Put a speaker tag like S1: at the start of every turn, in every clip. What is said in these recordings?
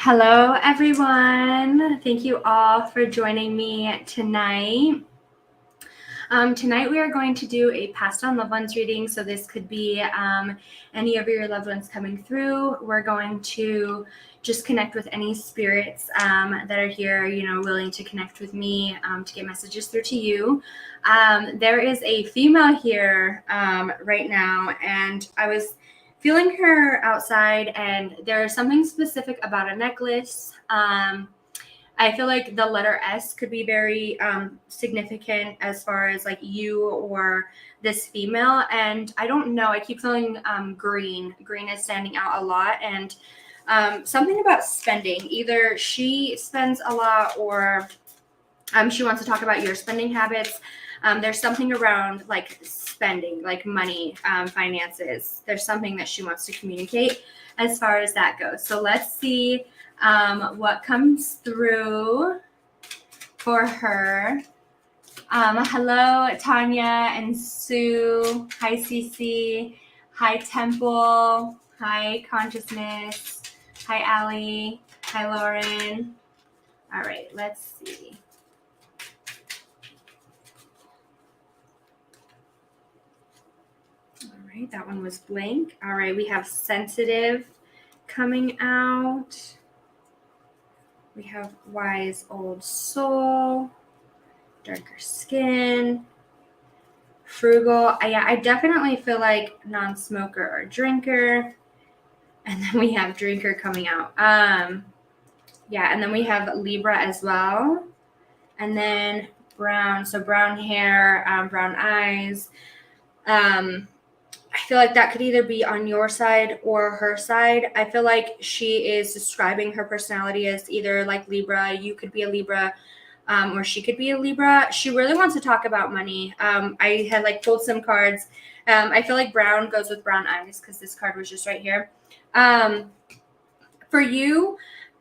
S1: Hello, everyone. Thank you all for joining me tonight. Tonight we are going to do a passed on loved ones reading. So this could be any of your loved ones coming through. We're going to just connect with any spirits that are here, willing to connect with me to get messages through to you. There is a female here right now, and I was feeling her outside, and there's something specific about a necklace. I feel like the letter S could be very significant as far as like you or this female. And I don't know, I keep feeling green. Green is standing out a lot. And something about spending. Either she spends a lot or she wants to talk about your spending habits. There's something around like spending, like money, finances. There's something that she wants to communicate as far as that goes. So let's see what comes through for her. Hello, Tanya and Sue. Hi, Cece. Hi, Temple. Hi, Consciousness. Hi, Allie. Hi, Lauren. All right, let's see. All right, that one was blank. All right, we have sensitive coming out. We have wise old soul, darker skin, frugal. Yeah, I definitely feel like non-smoker or drinker. And then we have drinker coming out. Yeah, and then we have Libra as well. And then brown, so brown hair, brown eyes. I feel like that could either be on your side or her side. I feel like she is describing her personality as either like Libra, you could be a Libra, or she could be a Libra. She really wants to talk about money. I had like pulled some cards. I feel like brown goes with brown eyes because this card was just right here. For you,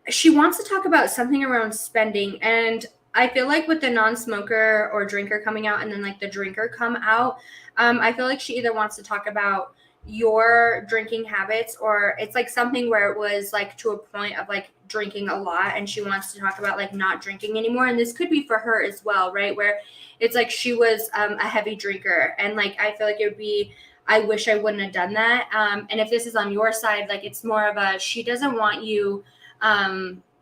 S1: she wants to talk about something around spending. And I feel like with the non-smoker or drinker coming out and then like the drinker come out, I feel like she either wants to talk about your drinking habits, or it's like something where it was like to a point of like drinking a lot and she wants to talk about like not drinking anymore. And this could be for her as well, right? Where it's like she was a heavy drinker, and like I feel like it would be, I wish I wouldn't have done that. And if this is on your side, like it's more of a, she doesn't want you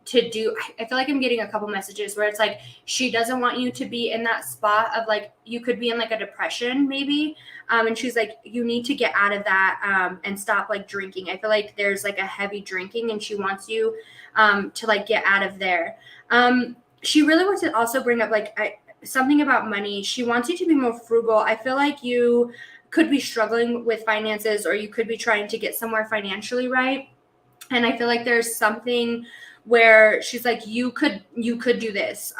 S1: to do, I feel like I'm getting a couple messages where it's like she doesn't want you to be in that spot of like, you could be in like a depression maybe, and she's like, you need to get out of that and stop like drinking. I feel like there's like a heavy drinking and she wants you to like get out of there. She really wants to also bring up like something about money. She wants you to be more frugal. I feel like you could be struggling with finances, or you could be trying to get somewhere financially, right? And I feel like there's something where she's like, you could do this.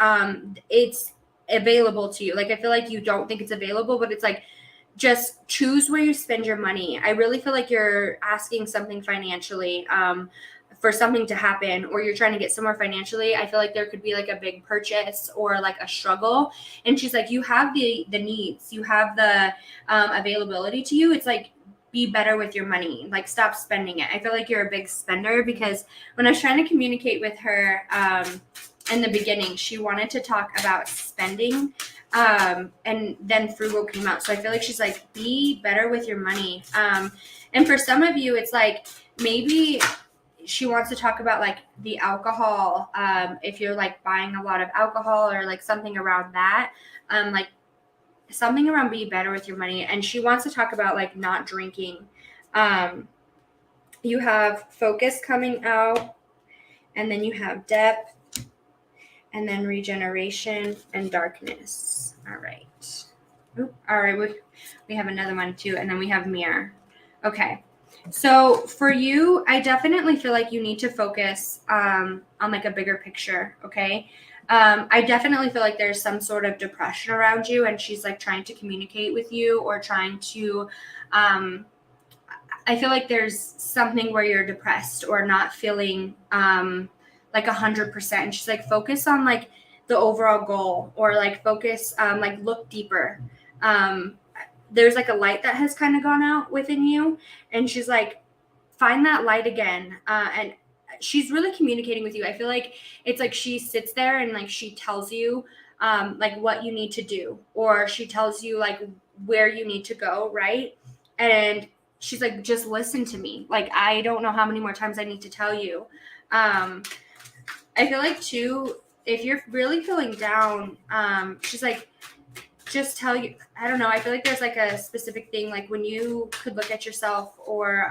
S1: It's available to you. Like, I feel like you don't think it's available, but it's like, just choose where you spend your money. I really feel like you're asking something financially, for something to happen, or you're trying to get somewhere financially. I feel like there could be like a big purchase or like a struggle. And she's like, you have the needs, you have the availability to you. It's like, be better with your money, like stop spending it. I feel like you're a big spender, because when I was trying to communicate with her in the beginning, she wanted to talk about spending, and then frugal came out. So I feel like she's like, be better with your money. And for some of you, it's like maybe she wants to talk about like the alcohol, if you're like buying a lot of alcohol or like something around that, like something around be better with your money. And she wants to talk about like not drinking. You have focus coming out, and then you have depth, and then regeneration and darkness. All right. All right. We have another one too. And then we have mirror. Okay. So for you, I definitely feel like you need to focus on like a bigger picture. Okay. I definitely feel like there's some sort of depression around you, and she's like trying to communicate with you, or trying to, I feel like there's something where you're depressed or not feeling like 100%. And she's like, focus on like the overall goal, or like focus, like look deeper. There's like a light that has kind of gone out within you, and she's like, find that light again. And she's really communicating with you. I feel like it's like she sits there and like she tells you like what you need to do, or she tells you like where you need to go, right? And she's like, just listen to me. Like, I don't know how many more times I need to tell you. I feel like too, if you're really feeling down, she's like, just tell you, I don't know, I feel like there's like a specific thing, like when you could look at yourself, or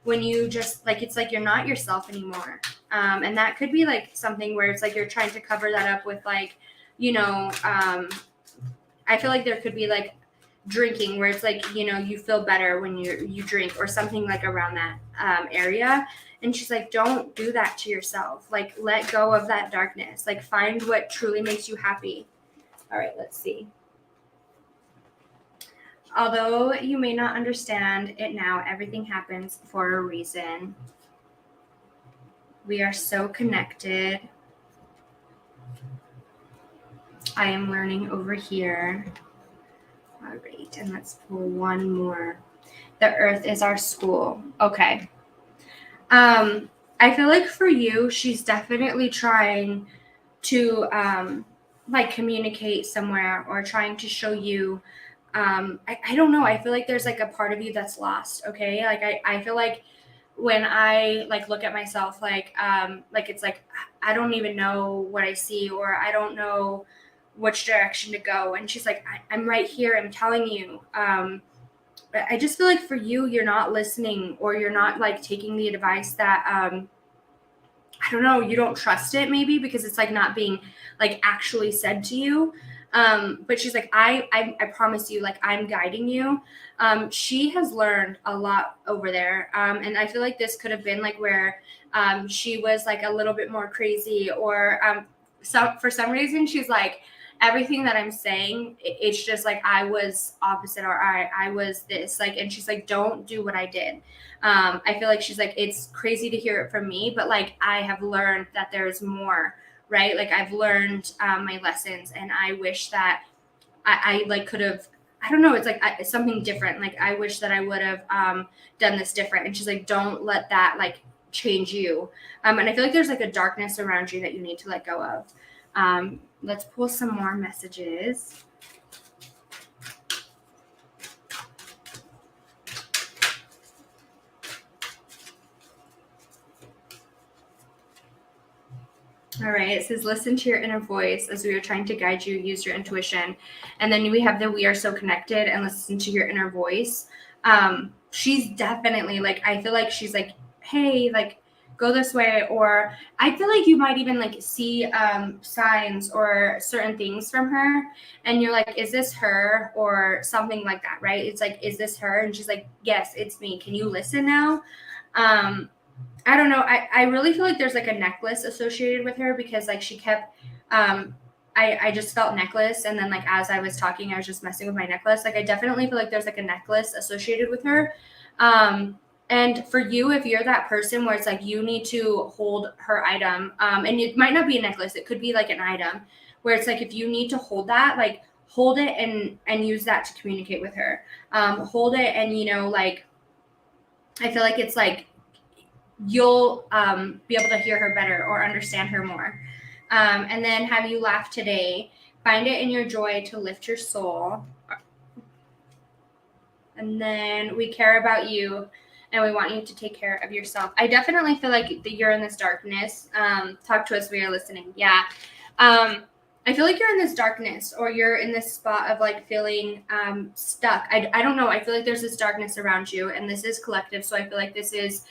S1: when you just like, it's like you're not yourself anymore. And that could be like something where it's like you're trying to cover that up with like, you know, I feel like there could be like drinking, where it's like, you know, you feel better when you drink, or something like around that area. And she's like, don't do that to yourself. Like, let go of that darkness. Like, find what truly makes you happy. All right, let's see. Although you may not understand it now, everything happens for a reason. We are so connected. I am learning over here. All right, and let's pull one more. The earth is our school. Okay. I feel like for you, she's definitely trying to like communicate somewhere, or trying to show you. I don't know. I feel like there's like a part of you that's lost. Okay. Like I feel like when I like look at myself, like it's like I don't even know what I see, or I don't know which direction to go. And she's like, I'm right here. I'm telling you. I just feel like for you, you're not listening, or you're not like taking the advice that I don't know, you don't trust it maybe, because it's like not being like actually said to you. But she's like, I promise you, like, I'm guiding you. She has learned a lot over there. And I feel like this could have been like where she was like a little bit more crazy, or for some reason she's like, everything that I'm saying, it's just like I was opposite, or I was this, like, and she's like, don't do what I did. I feel like she's like, it's crazy to hear it from me, but like I have learned that there's more, right? Like I've learned my lessons, and I wish that I like could have, I don't know, it's like something different. Like I wish that I would have done this different. And she's like, don't let that like change you. And I feel like there's like a darkness around you that you need to let go of. Let's pull some more messages. All right, it says, listen to your inner voice as we are trying to guide you, use your intuition. And then we have the we are so connected, and listen to your inner voice. She's definitely like, I feel like she's like, hey, like, go this way. Or I feel like you might even like see signs or certain things from her, and you're like, is this her, or something like that, right? It's like, is this her? And she's like, yes, it's me. Can you listen now? I don't know. I really feel like there's like a necklace associated with her, because like she kept, I just felt necklace. And then like, as I was talking, I was just messing with my necklace. Like I definitely feel like there's like a necklace associated with her. And for you, if you're that person where it's like, you need to hold her item, and it might not be a necklace, it could be like an item where it's like, if you need to hold that, like hold it and use that to communicate with her. Hold it. And, you know, like, I feel like it's like, you'll be able to hear her better or understand her more. And then, have you laughed today? Find it in your joy to lift your soul. And then, we care about you, and we want you to take care of yourself. I definitely feel like that you're in this darkness. Talk to us, we are listening. Yeah. I feel like you're in this darkness, or you're in this spot of like feeling stuck. I don't know. I feel like there's this darkness around you, and this is collective. So I feel like this is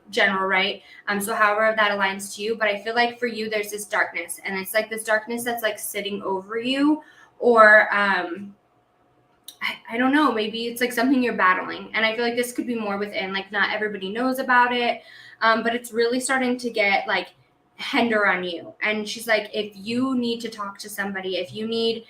S1: general, right? So however that aligns to you, but I feel like for you, there's this darkness, and it's like this darkness that's like sitting over you, or I don't know, maybe it's like something you're battling. And I feel like this could be more within, like not everybody knows about it, but it's really starting to get like hinder on you. And she's like, if you need to talk to somebody, if you need,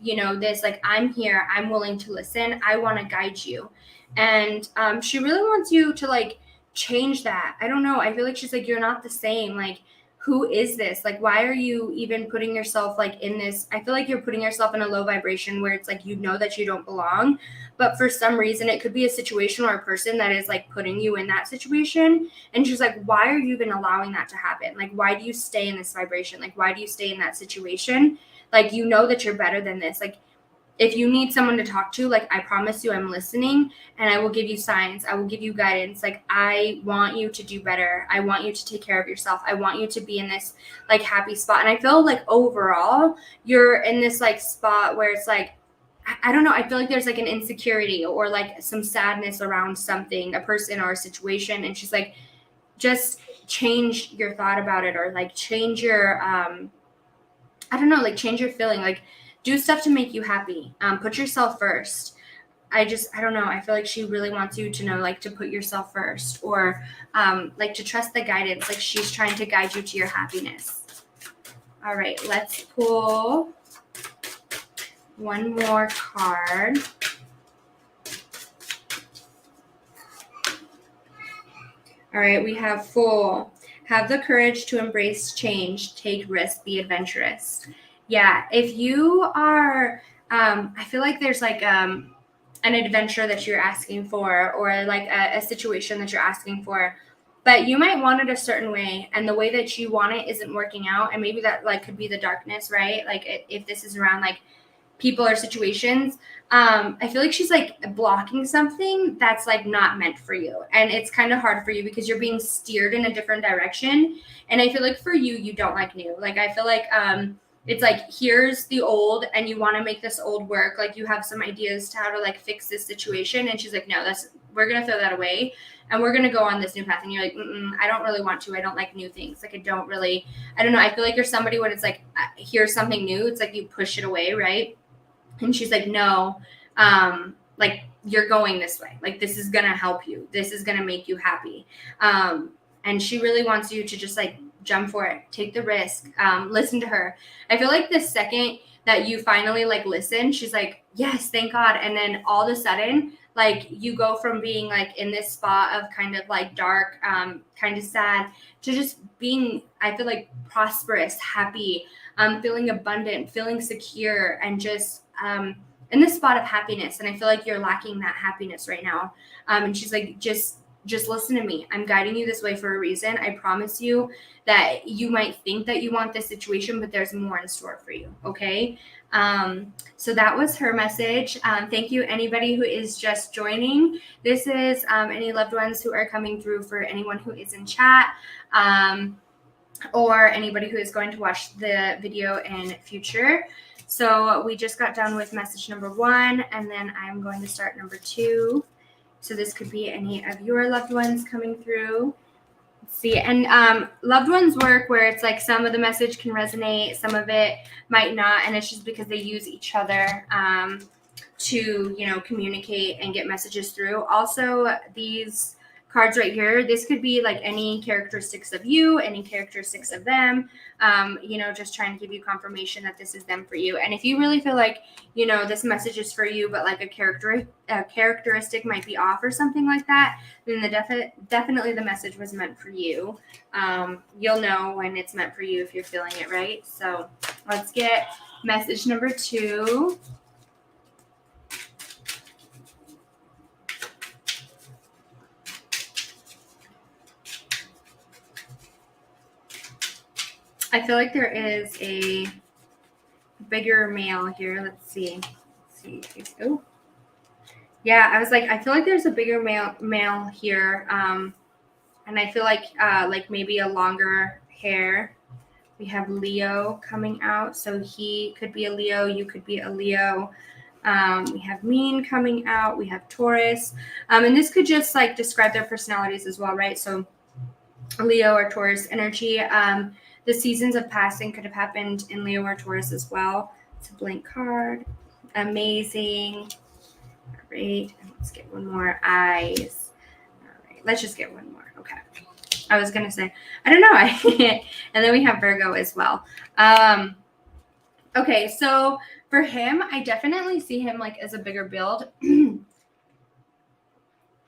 S1: you know, this, like, I'm here, I'm willing to listen, I want to guide you. And she really wants you to like change that. I don't know. I feel like she's like, you're not the same. Like, who is this? Like, why are you even putting yourself like in this? I feel like you're putting yourself in a low vibration where it's like, you know that you don't belong, but for some reason it could be a situation or a person that is like putting you in that situation. And she's like, why are you even allowing that to happen? Like, why do you stay in this vibration? Like, why do you stay in that situation? Like, you know that you're better than this. Like, if you need someone to talk to, like, I promise you I'm listening, and I will give you signs. I will give you guidance. Like, I want you to do better. I want you to take care of yourself. I want you to be in this like happy spot. And I feel like overall you're in this like spot where it's like, I don't know. I feel like there's like an insecurity or like some sadness around something, a person or a situation. And she's like, just change your thought about it, or like change your, I don't know, like change your feeling. Like, do stuff to make you happy. Put yourself first. I don't know. I feel like she really wants you to know, like, to put yourself first, or like to trust the guidance. Like, she's trying to guide you to your happiness. All right, let's pull one more card. All right, we have Fool. Have the courage to embrace change, take risks, be adventurous. Yeah, if you are, I feel like there's like an adventure that you're asking for, or like a situation that you're asking for, but you might want it a certain way, and the way that you want it isn't working out. And maybe that like could be the darkness, right? Like if this is around like people or situations, I feel like she's like blocking something that's like not meant for you. And it's kind of hard for you because you're being steered in a different direction. And I feel like for you, you don't like new. Like, I feel like it's like, here's the old and you want to make this old work. Like, you have some ideas to how to like fix this situation. And she's like, no, we're going to throw that away. And we're going to go on this new path. And you're like, I don't really want to. I don't like new things. Like, I don't know. I feel like you're somebody when it's like, here's something new. It's like you push it away, right? And she's like, no, like, you're going this way. Like, this is going to help you. This is going to make you happy. And she really wants you to just like jump for it. Take the risk. Listen to her. I feel like the second that you finally like listen, she's like, yes, thank God. And then all of a sudden, like, you go from being like in this spot of kind of like dark, kind of sad, to just being, I feel like, prosperous, happy, feeling abundant, feeling secure, and just in this spot of happiness. And I feel like you're lacking that happiness right now. And she's like, just listen to me. I'm guiding you this way for a reason. I promise you that you might think that you want this situation, but there's more in store for you. Okay. So that was her message. Thank you, anybody who is just joining. This is any loved ones who are coming through for anyone who is in chat, or anybody who is going to watch the video in future. So we just got done with message number 1, and then I'm going to start number 2. So this could be any of your loved ones coming through. Let's see. And loved ones work where it's like some of the message can resonate, some of it might not, and it's just because they use each other to, communicate and get messages through. Also, these cards right here, this could be like any characteristics of you, any characteristics of them, just trying to give you confirmation that this is them for you. And if you really feel like, this message is for you, but like a characteristic might be off or something like that, then definitely the message was meant for you. You'll know when it's meant for you if you're feeling it, right? So let's get message number 2. I feel like there is a bigger male here. Let's see. Oh, yeah. I was like, I feel like there's a bigger male here. And I feel like maybe a longer hair. We have Leo coming out. So he could be a Leo. You could be a Leo. We have Mean coming out. We have Taurus. And this could just like describe their personalities as well, right? So Leo or Taurus energy. The seasons of passing could have happened in Leo or Taurus as well. It's a blank card. Amazing. All right. Let's get one more. Eyes. All right. Let's just get one more. Okay. I was going to say, I don't know. And then we have Virgo as well. Okay. So for him, I definitely see him like as a bigger build.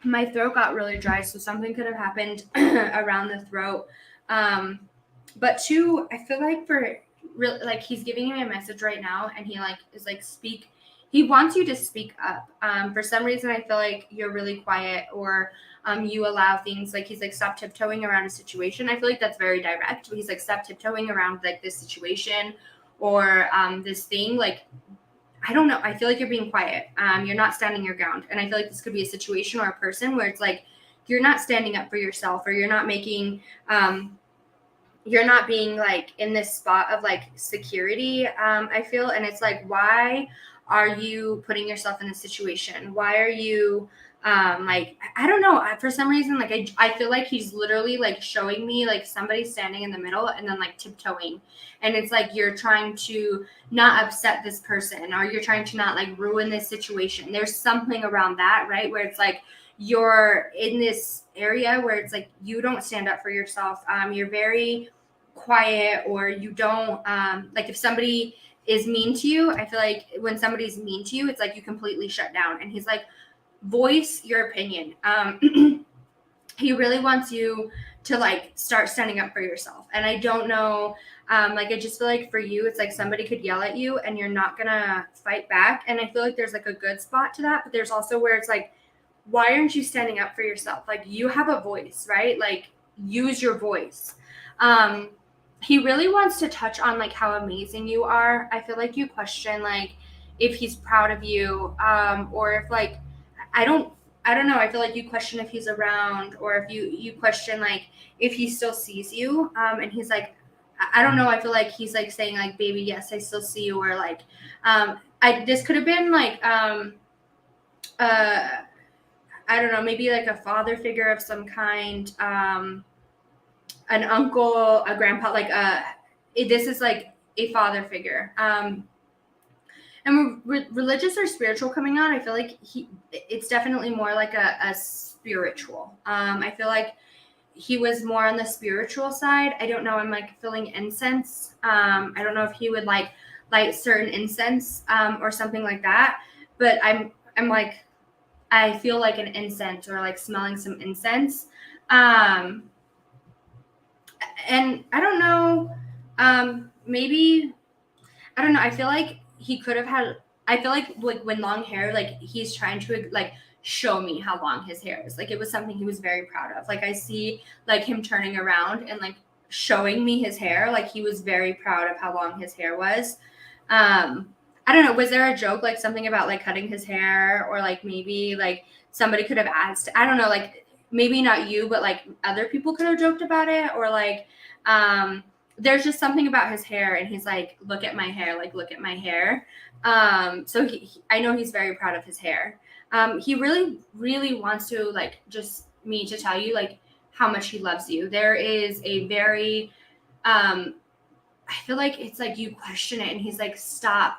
S1: My throat got really dry, so something could have happened around the throat. But two, I feel like for real, like he's giving me a message right now, and he like is like speak. He wants you to speak up. For some reason, I feel like you're really quiet, or you allow things like he's like stop tiptoeing around a situation. I feel like that's very direct. But he's like stop tiptoeing around like this situation or this thing. Like I don't know. I feel like you're being quiet. You're not standing your ground, and I feel like this could be a situation or a person where it's like you're not standing up for yourself, or you're not making you're not being like in this spot of like security, I feel. And it's like, why are you putting yourself in this situation? Why are you like, I don't know, for some reason, like I feel like he's literally like showing me like somebody standing in the middle and then like tiptoeing, and it's like you're trying to not upset this person, or you're trying to not like ruin this situation. There's something around that, right, where it's like you're in this area where it's like you don't stand up for yourself. You're very quiet, or you don't like if somebody is mean to you. I feel like when somebody's mean to you, it's like you completely shut down. And he's like, voice your opinion. He really wants you to like start standing up for yourself. And I don't know, like I just feel like for you, it's like somebody could yell at you and you're not gonna fight back. And I feel like there's like a good spot to that, but there's also where it's like, why aren't you standing up for yourself? Like you have a voice, right? Like use your voice. He really wants to touch on like how amazing you are. I feel like you question like if he's proud of you, or if like I don't I don't know. I feel like you question if he's around, or if you question like if he still sees you. And he's like, I don't know. I feel like he's like saying like, baby, yes, I still see you, or like, I this could have been like uh I don't know, maybe like a father figure of some kind, an uncle, a grandpa, like this is like a father figure. And religious or spiritual coming out, I feel like it's definitely more like a spiritual. I feel like he was more on the spiritual side. I don't know. I'm like feeling incense. I don't know if he would like light certain incense, or something like that. But I'm like, I feel like an incense, or like smelling some incense. Um, and I don't know, maybe, I don't know. I feel like he could have had, I feel like when long hair, like he's trying to like show me how long his hair is. Like it was something he was very proud of. Like I see like him turning around and like showing me his hair. Like he was very proud of how long his hair was. I don't know. Was there a joke, like something about like cutting his hair, or like maybe like somebody could have asked, I don't know, like maybe not you, but like other people could have joked about it, or like, there's just something about his hair, and he's like, look at my hair, like look at my hair. So I know he's very proud of his hair. He really, really wants to like just me to tell you like how much he loves you. There is a very, I feel like it's like you question it, and he's like, stop.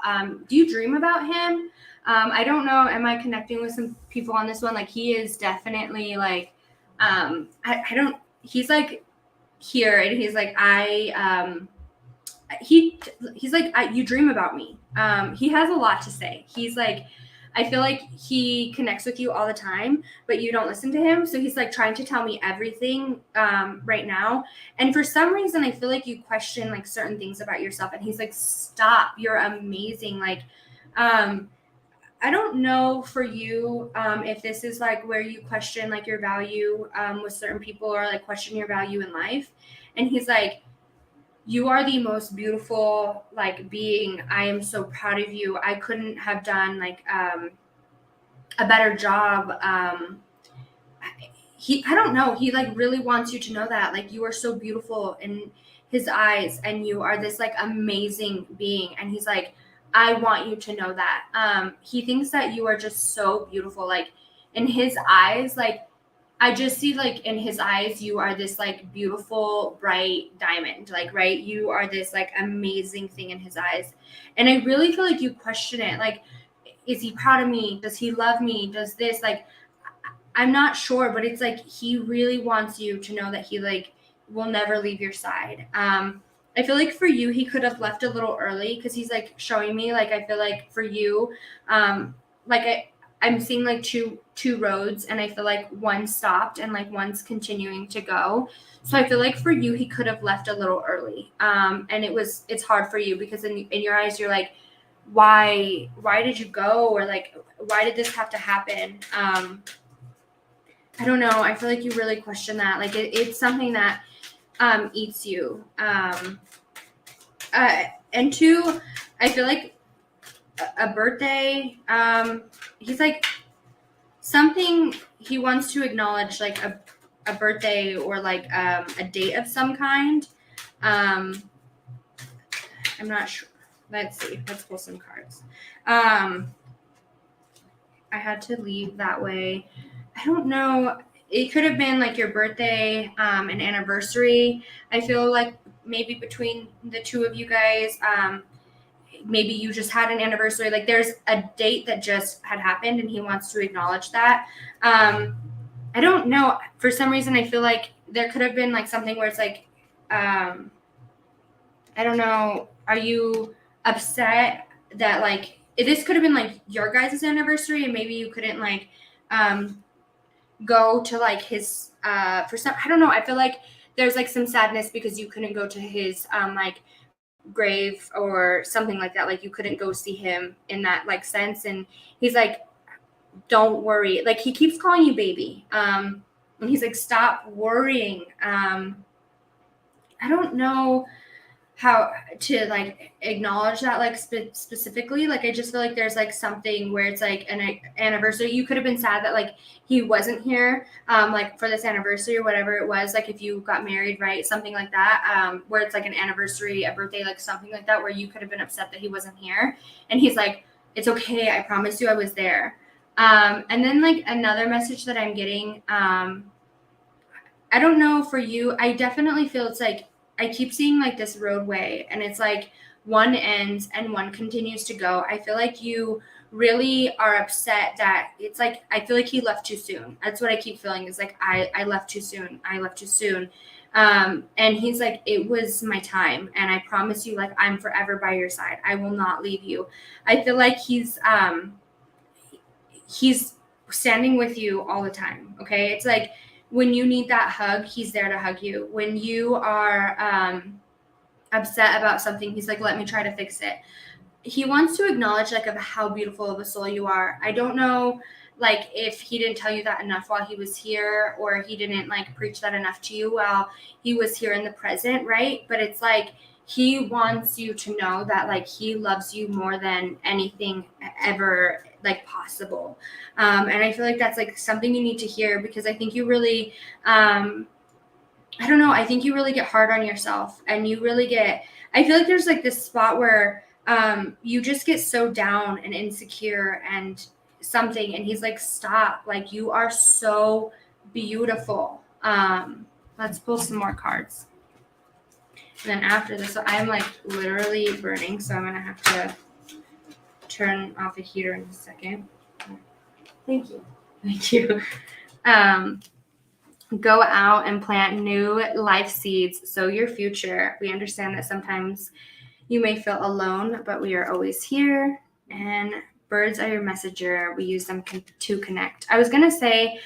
S1: Do you dream about him? I don't know. Am I connecting with some people on this one? Like he is definitely like, I don't, he's like here, and he's like, he's like, you dream about me. He has a lot to say. He's like, I feel like he connects with you all the time, but you don't listen to him. So he's like trying to tell me everything, right now. And for some reason, I feel like you question like certain things about yourself. And he's like, stop, you're amazing. Like, I don't know for you, if this is like where you question like your value, with certain people, or like question your value in life. And he's like, you are the most beautiful like being. I am so proud of you. I couldn't have done like a better job. I don't know. He like really wants you to know that like you are so beautiful in his eyes, and you are this like amazing being. And he's like, I want you to know that. He thinks that you are just so beautiful. Like in his eyes, like I just see like in his eyes, you are this like beautiful, bright diamond, like, right? You are this like amazing thing in his eyes. And I really feel like you question it. Like, is he proud of me? Does he love me? Does this, like, I'm not sure, but it's like he really wants you to know that he like will never leave your side. I feel like for you, he could have left a little early, because he's like showing me like, I feel like for you, like I'm seeing like two roads, and I feel like one stopped and like one's continuing to go. So I feel like for you, he could have left a little early. And it's hard for you because in your eyes, you're like, why did you go? Or like, why did this have to happen? I don't know. I feel like you really question that. Like it's something that eats you. And two, I feel like a birthday, he's like something he wants to acknowledge, like a birthday or like a date of some kind. I'm not sure. Let's see. Let's pull some cards. I had to leave that way. I don't know. It could have been like your birthday, an anniversary. I feel like maybe between the two of you guys, maybe you just had an anniversary. Like there's a date that just had happened and he wants to acknowledge that. I don't know. For some reason, I feel like there could have been like something where it's like, I don't know. Are you upset that like this could have been like your guys' anniversary and maybe you couldn't like go to like his for some, I don't know. I feel like there's like some sadness because you couldn't go to his like grave or something like that. Like you couldn't go see him in that like sense. And he's like, don't worry. Like he keeps calling you baby. And he's like, stop worrying. I don't know how to like acknowledge that like specifically. Like I just feel like there's like something where it's like an anniversary. You could have been sad that like he wasn't here like for this anniversary or whatever it was, like if you got married, right, something like that, where it's like an anniversary, a birthday, like something like that, where you could have been upset that he wasn't here. And he's like, it's okay, I promise you I was there. And then like another message that I'm getting, I don't know for you, I definitely feel it's like I keep seeing like this roadway and it's like one ends and one continues to go. I feel like you really are upset that it's like, I feel like he left too soon. That's what I keep feeling is like, I left too soon. I left too soon. And he's like, it was my time. And I promise you, like, I'm forever by your side. I will not leave you. I feel like he's standing with you all the time. Okay. It's like, when you need that hug, he's there to hug you. When you are upset about something, he's like, let me try to fix it. He wants to acknowledge like of how beautiful of a soul you are. I don't know like if he didn't tell you that enough while he was here, or he didn't like preach that enough to you while he was here in the present, right? But it's like he wants you to know that like he loves you more than anything ever like possible. And I feel like that's like something you need to hear, because I think you really I don't know, I think you really get hard on yourself, and you really get, I feel like there's like this spot where you just get so down and insecure and something, and he's like, stop, like you are so beautiful. Let's pull some more cards. And then after this, so I'm like literally burning, so I'm gonna have to turn off the heater in a second. Thank you. Thank you. Go out and plant new life seeds. Sow your future. We understand that sometimes you may feel alone, but we are always here. And birds are your messenger. We use them to connect. I was going to say,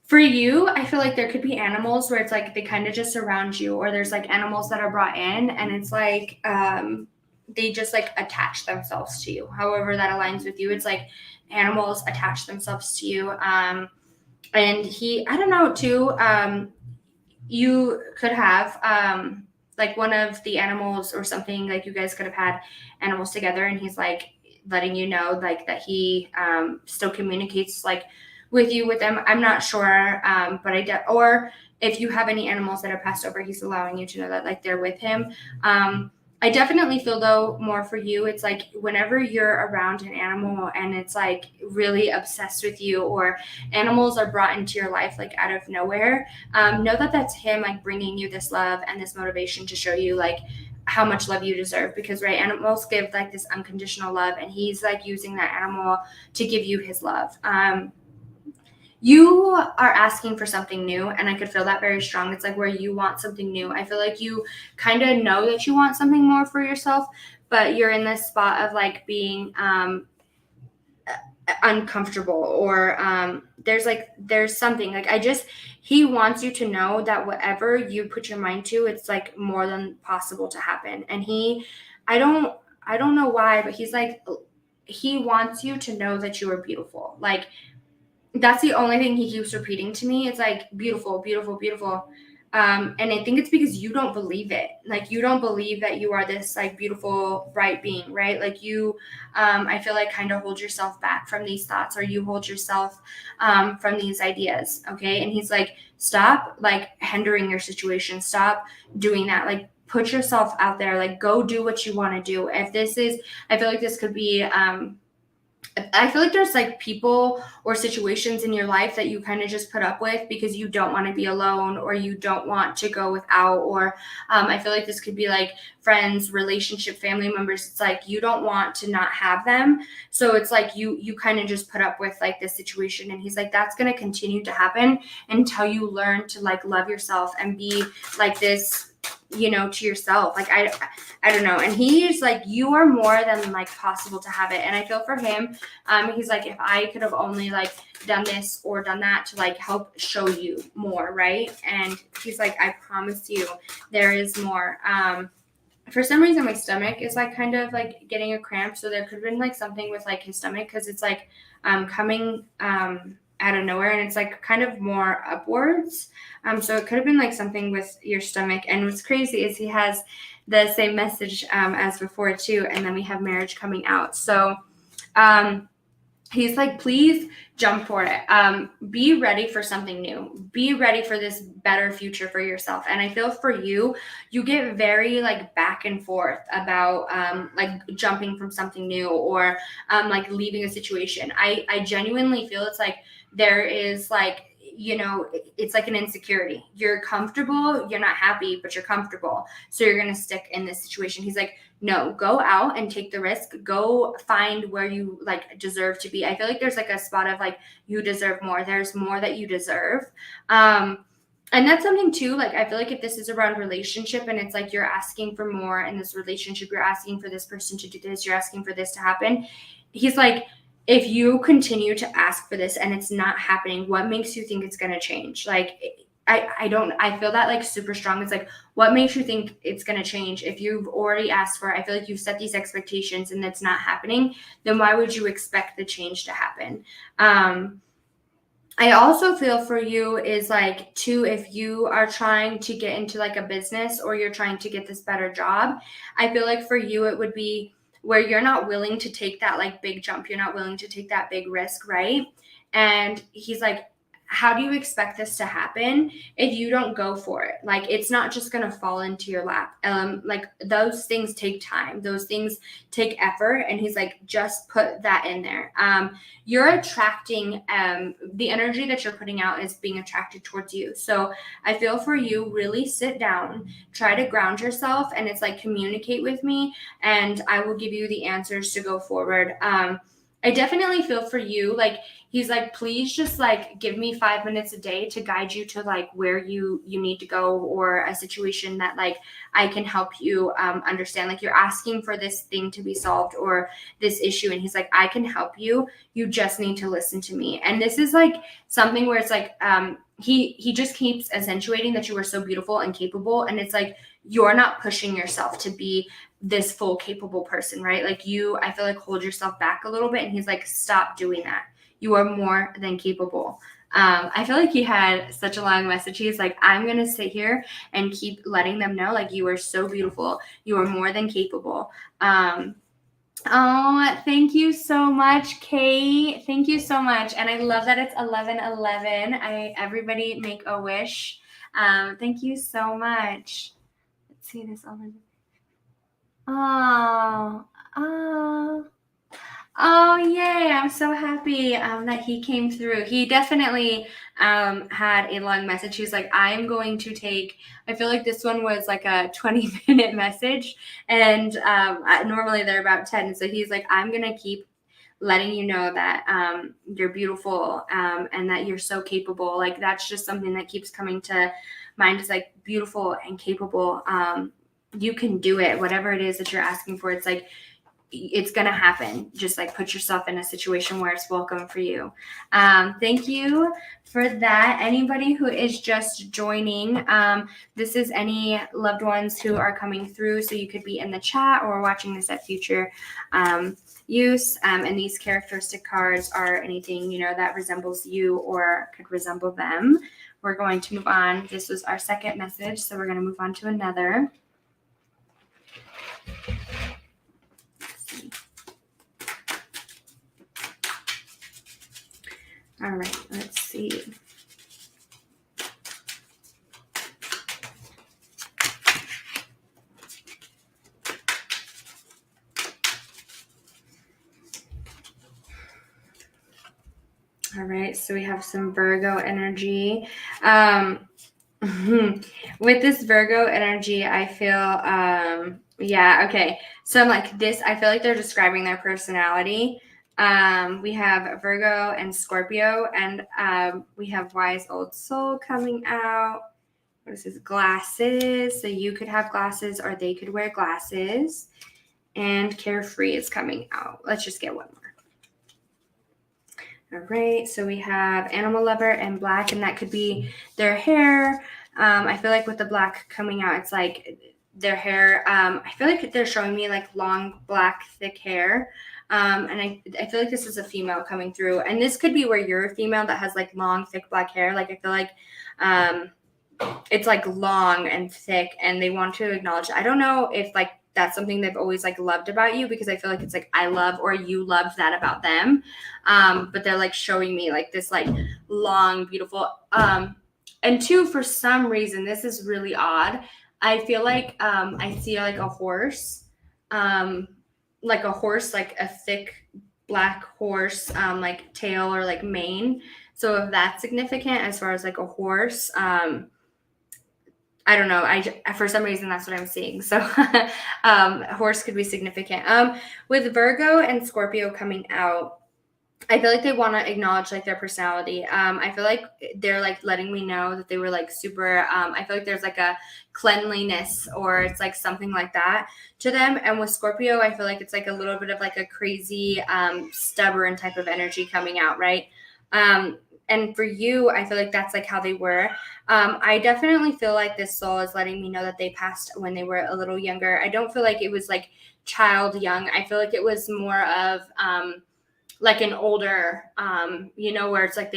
S1: for you, I feel like there could be animals where it's like they kind of just surround you, or there's like animals that are brought in and it's like they just like attach themselves to you. However that aligns with you. It's like animals attach themselves to you. And he, I don't know too, you could have like one of the animals or something, like you guys could have had animals together, and he's like letting you know like that he still communicates like with you with them. I'm not sure, but or if you have any animals that are passed over, he's allowing you to know that like they're with him. I definitely feel though more for you, it's like whenever you're around an animal and it's like really obsessed with you, or animals are brought into your life like out of nowhere, know that that's him like bringing you this love and this motivation to show you like how much love you deserve. Because right, animals give like this unconditional love, and he's like using that animal to give you his love. You are asking for something new, and I could feel that very strong. It's like where you want something new. I feel like you kind of know that you want something more for yourself, but you're in this spot of like being uncomfortable, or there's something like he wants you to know that whatever you put your mind to, it's like more than possible to happen. And I don't I don't know why, but he wants you to know that you are beautiful. Like, that's the only thing he keeps repeating to me. It's like beautiful, beautiful, beautiful. And I think it's because you don't believe it. Like, you don't believe that you are this like beautiful, bright being, right? Like I feel like kind of hold yourself back from these thoughts, or you hold yourself from these ideas. Okay. And he's like, stop like hindering your situation. Stop doing that. Like, put yourself out there, like go do what you want to do. I feel like this could be, I feel like there's like people or situations in your life that you kind of just put up with because you don't want to be alone, or you don't want to go without, or I feel like this could be like friends, relationship, family members. It's like you don't want to not have them. So it's like you kind of just put up with like this situation. And he's like, that's going to continue to happen until you learn to like love yourself and be like this, to yourself. Like, I don't know. And he's like, you are more than like possible to have it. And I feel for him, he's like, if I could have only like done this or done that to like help show you more, right? And he's like, I promise you there is more. For some reason my stomach is like kind of like getting a cramp, so there could have been like something with like his stomach, because it's like coming out of nowhere, and it's like kind of more upwards. So it could have been like something with your stomach. And what's crazy is he has the same message as before too, and then we have marriage coming out. So he's like, please jump for it. Be ready for something new. Be ready for this better future for yourself. And I feel for you, you get very like back and forth about like jumping from something new, or like leaving a situation. I genuinely feel it's like there is like, it's like an insecurity. You're comfortable, you're not happy, but you're comfortable. So you're going to stick in this situation. He's like, no, go out and take the risk. Go find where you like deserve to be. I feel like there's like a spot of like, you deserve more. There's more that you deserve. And that's something too, like, I feel like if this is around relationship and it's like you're asking for more in this relationship, you're asking for this person to do this, you're asking for this to happen. He's like, if you continue to ask for this and it's not happening, what makes you think it's going to change? Like, I feel that like super strong. It's like, what makes you think it's going to change? If you've already asked for it, I feel like you've set these expectations and it's not happening, then why would you expect the change to happen? I also feel for you is like, too, if you are trying to get into like a business, or you're trying to get this better job, I feel like for you, it would be where you're not willing to take that like big jump. You're not willing to take that big risk, right? And he's like, how do you expect this to happen if you don't go for it? Like, it's not just going to fall into your lap. Like, those things take time. Those things take effort. And he's like, just put that in there. You're attracting, the energy that you're putting out is being attracted towards you. So I feel for you, really sit down, try to ground yourself. And it's like, communicate with me and I will give you the answers to go forward. I definitely feel for you. Like, he's like, please just like give me 5 minutes a day to guide you to like where you need to go, or a situation that like I can help you understand. Like, you're asking for this thing to be solved, or this issue. And he's like, I can help you. You just need to listen to me. And this is like something where it's like, he just keeps accentuating that you are so beautiful and capable. And it's like, you're not pushing yourself to be this full capable person, right? Like, I feel like, hold yourself back a little bit. And he's like, stop doing that. You are more than capable. I feel like he had such a long message. He's like, I'm going to sit here and keep letting them know, like, you are so beautiful. You are more than capable. Oh, thank you so much, Kate. Thank you so much. And I love that it's 11:11. Everybody make a wish. Thank you so much. Let's see this. Oh, yay. I'm so happy that he came through. He definitely had a long message. He's like, I'm going to take, I feel like this one was like a 20-minute message, and normally they're about 10. So he's like, I'm going to keep letting you know that you're beautiful and that you're so capable. Like, that's just something that keeps coming to mind, is like, beautiful and capable. You can do it, whatever it is that you're asking for. It's like, it's going to happen. Just like put yourself in a situation where it's welcome for you. Thank you for that. Anybody who is just joining, this is any loved ones who are coming through. So you could be in the chat or watching this at future use. And these characteristic cards are anything, that resembles you or could resemble them. We're going to move on. This was our second message. So we're going to move on to another. All right, let's see. All right, so we have some Virgo energy. With this Virgo energy, I feel, okay. So I'm like this, I feel like they're describing their personality. We have Virgo and Scorpio, and we have Wise Old Soul coming out. What is this? Glasses. So you could have glasses or they could wear glasses. And Carefree is coming out. Let's just get one more. All right, so we have Animal Lover and Black, and that could be their hair. I feel like with the black coming out, it's like their hair. I feel like they're showing me like long, black, thick hair. And I feel like this is a female coming through. And this could be where you're a female that has like long, thick black hair. Like I feel like it's like long and thick, and they want to acknowledge it. I don't know if like that's something they've always like loved about you, because I feel like it's like I love or you loved that about them. But they're like showing me like this like long, beautiful. And two, for some reason, this is really odd. I feel like I see like a horse, like a thick black horse, like tail or like mane. So if that's significant as far as like a horse, I don't know. For some reason, that's what I'm seeing. So horse could be significant. With Virgo and Scorpio coming out, I feel like they want to acknowledge like their personality. I feel like they're like letting me know that they were like super, I feel like there's like a cleanliness or it's like something like that to them. And with Scorpio, I feel like it's like a little bit of like a crazy, stubborn type of energy coming out, right? And for you, I feel like that's like how they were. I definitely feel like this soul is letting me know that they passed when they were a little younger. I don't feel like it was like child young. I feel like it was more of like an older, where it's like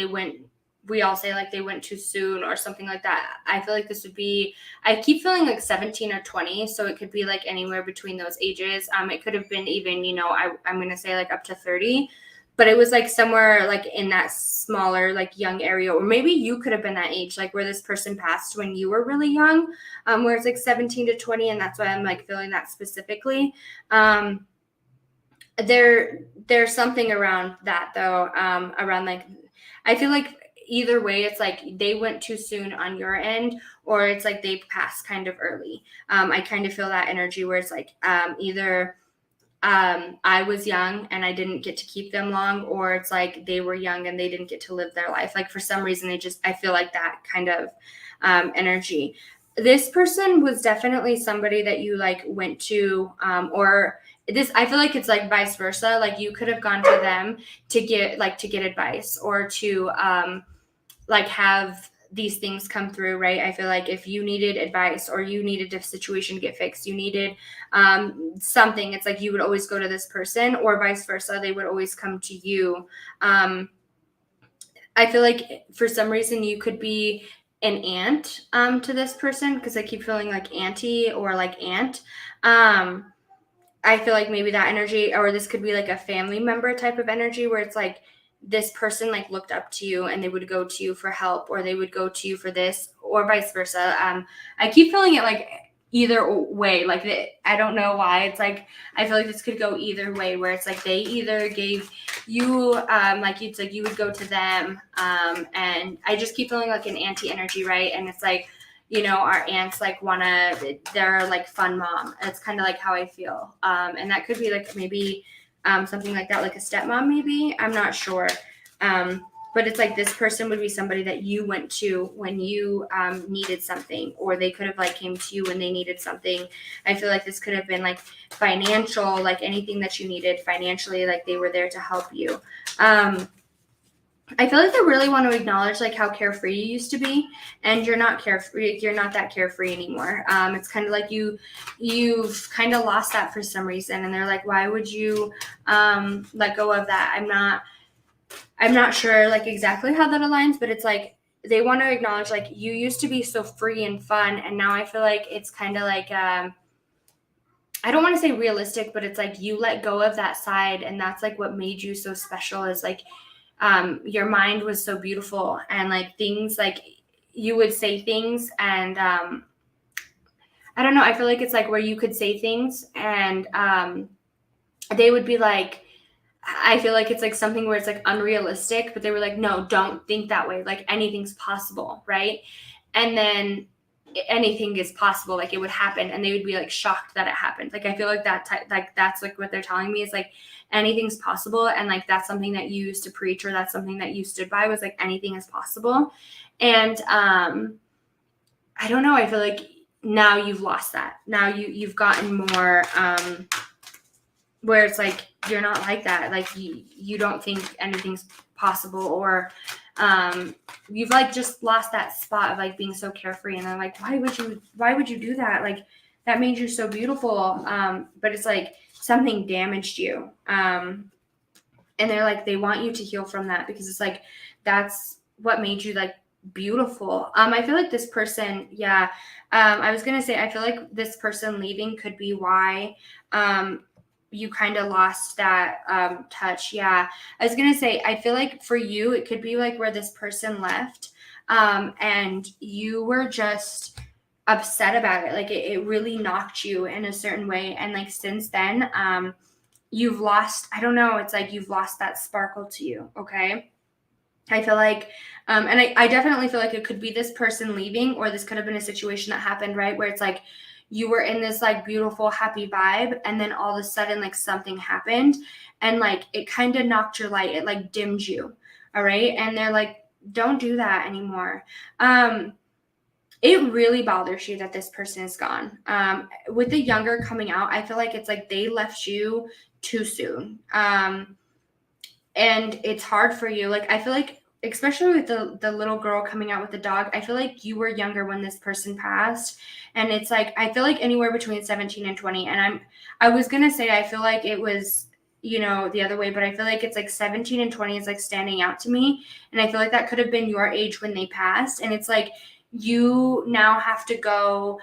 S1: we all say like they went too soon or something like that. I feel like this would be, I keep feeling like 17 or 20. So it could be like anywhere between those ages. It could have been even, I'm going to say like up to 30. But it was like somewhere like in that smaller, like young area, or maybe you could have been that age, like where this person passed when you were really young, where it's like 17 to 20. And that's why I'm like feeling that specifically. There's something around that though, around like, I feel like either way, it's like they went too soon on your end, or it's like they passed kind of early. I kind of feel that energy where it's like either I was young and I didn't get to keep them long, or it's like they were young and they didn't get to live their life. Like for some reason, I feel like that kind of energy. This person was definitely somebody that you like went to, or this, I feel like it's like vice versa. Like you could have gone to them to get advice or to like have these things come through, right? I feel like if you needed advice or you needed a situation to get fixed, you needed something, it's like you would always go to this person, or vice versa, they would always come to you. I feel like for some reason you could be an aunt to this person, because I keep feeling like auntie or like aunt. I feel like maybe that energy, or this could be like a family member type of energy where it's like this person like looked up to you and they would go to you for help, or they would go to you for this, or vice versa. I keep feeling it like either way, like I don't know why. It's like I feel like this could go either way, where it's like they either gave you like it's like you would go to them, and I just keep feeling like an auntie energy, right? And it's like, our aunts like they're like fun mom. It's kind of like how I feel, and that could be like maybe something like that, like a stepmom maybe, I'm not sure. But but it's like this person would be somebody that you went to when you needed something, or they could have like came to you when they needed something. I feel like this could have been like financial, like anything that you needed financially, like they were there to help you. I feel like they really want to acknowledge like how carefree you used to be, and you're not carefree. You're not that carefree anymore. It's kind of like you've kind of lost that for some reason, and they're like, why would you let go of that? I'm not sure like exactly how that aligns, but it's like they want to acknowledge like you used to be so free and fun, and now I feel like it's kind of like I don't want to say realistic, but it's like you let go of that side, and that's like what made you so special, is like your mind was so beautiful, and like things like you would say things, and I don't know, I feel like it's like where you could say things and they would be like, I feel like it's like something where it's like unrealistic, but they were like, no, don't think that way, like anything's possible, right? And then anything is possible, like it would happen, and they would be like shocked that it happened. Like I feel like like that's like what they're telling me is like anything's possible, and like that's something that you used to preach, or that's something that you stood by, was like anything is possible. And I don't know, I feel like now you've lost that. Now you've gotten more where it's like you're not like that, like you don't think anything's possible, or you've like just lost that spot of like being so carefree, and they're like, why would you do that, like that made you so beautiful, but it's like something damaged you, and they're like they want you to heal from that, because it's like that's what made you like beautiful. I feel like this person, I was gonna say I feel like this person leaving could be why you kind of lost that touch. I was gonna say I feel like for you it could be like where this person left and you were just upset about it, like it really knocked you in a certain way, and like since then you've lost, I don't know, it's like you've lost that sparkle to you. Okay, I feel like and I definitely feel like it could be this person leaving, or this could have been a situation that happened, right, where it's like you were in this like beautiful happy vibe, and then all of a sudden like something happened, and like it kind of knocked your light, it like dimmed you. All right, and they're like, don't do that anymore. It really bothers you that this person is gone. With the younger coming out, I feel like it's like they left you too soon, and it's hard for you. Like I feel like especially with the little girl coming out with the dog, I feel like you were younger when this person passed, and it's like I feel like anywhere between 17 and 20, and I was gonna say I feel like it was, you know, the other way, but I feel like it's like 17 and 20 is like standing out to me, and I feel like that could have been your age when they passed, and it's like you now have to go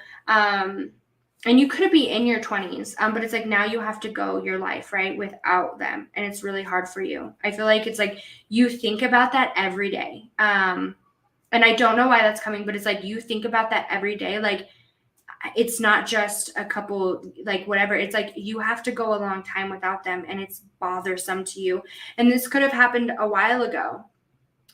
S1: and you could be in your 20s, but it's like now you have to go your life, right, without them, and it's really hard for you. I feel like it's like you think about that every day, and I don't know why that's coming, but it's like you think about that every day, like it's not just a couple, like whatever, it's like you have to go a long time without them, and it's bothersome to you, and this could have happened a while ago,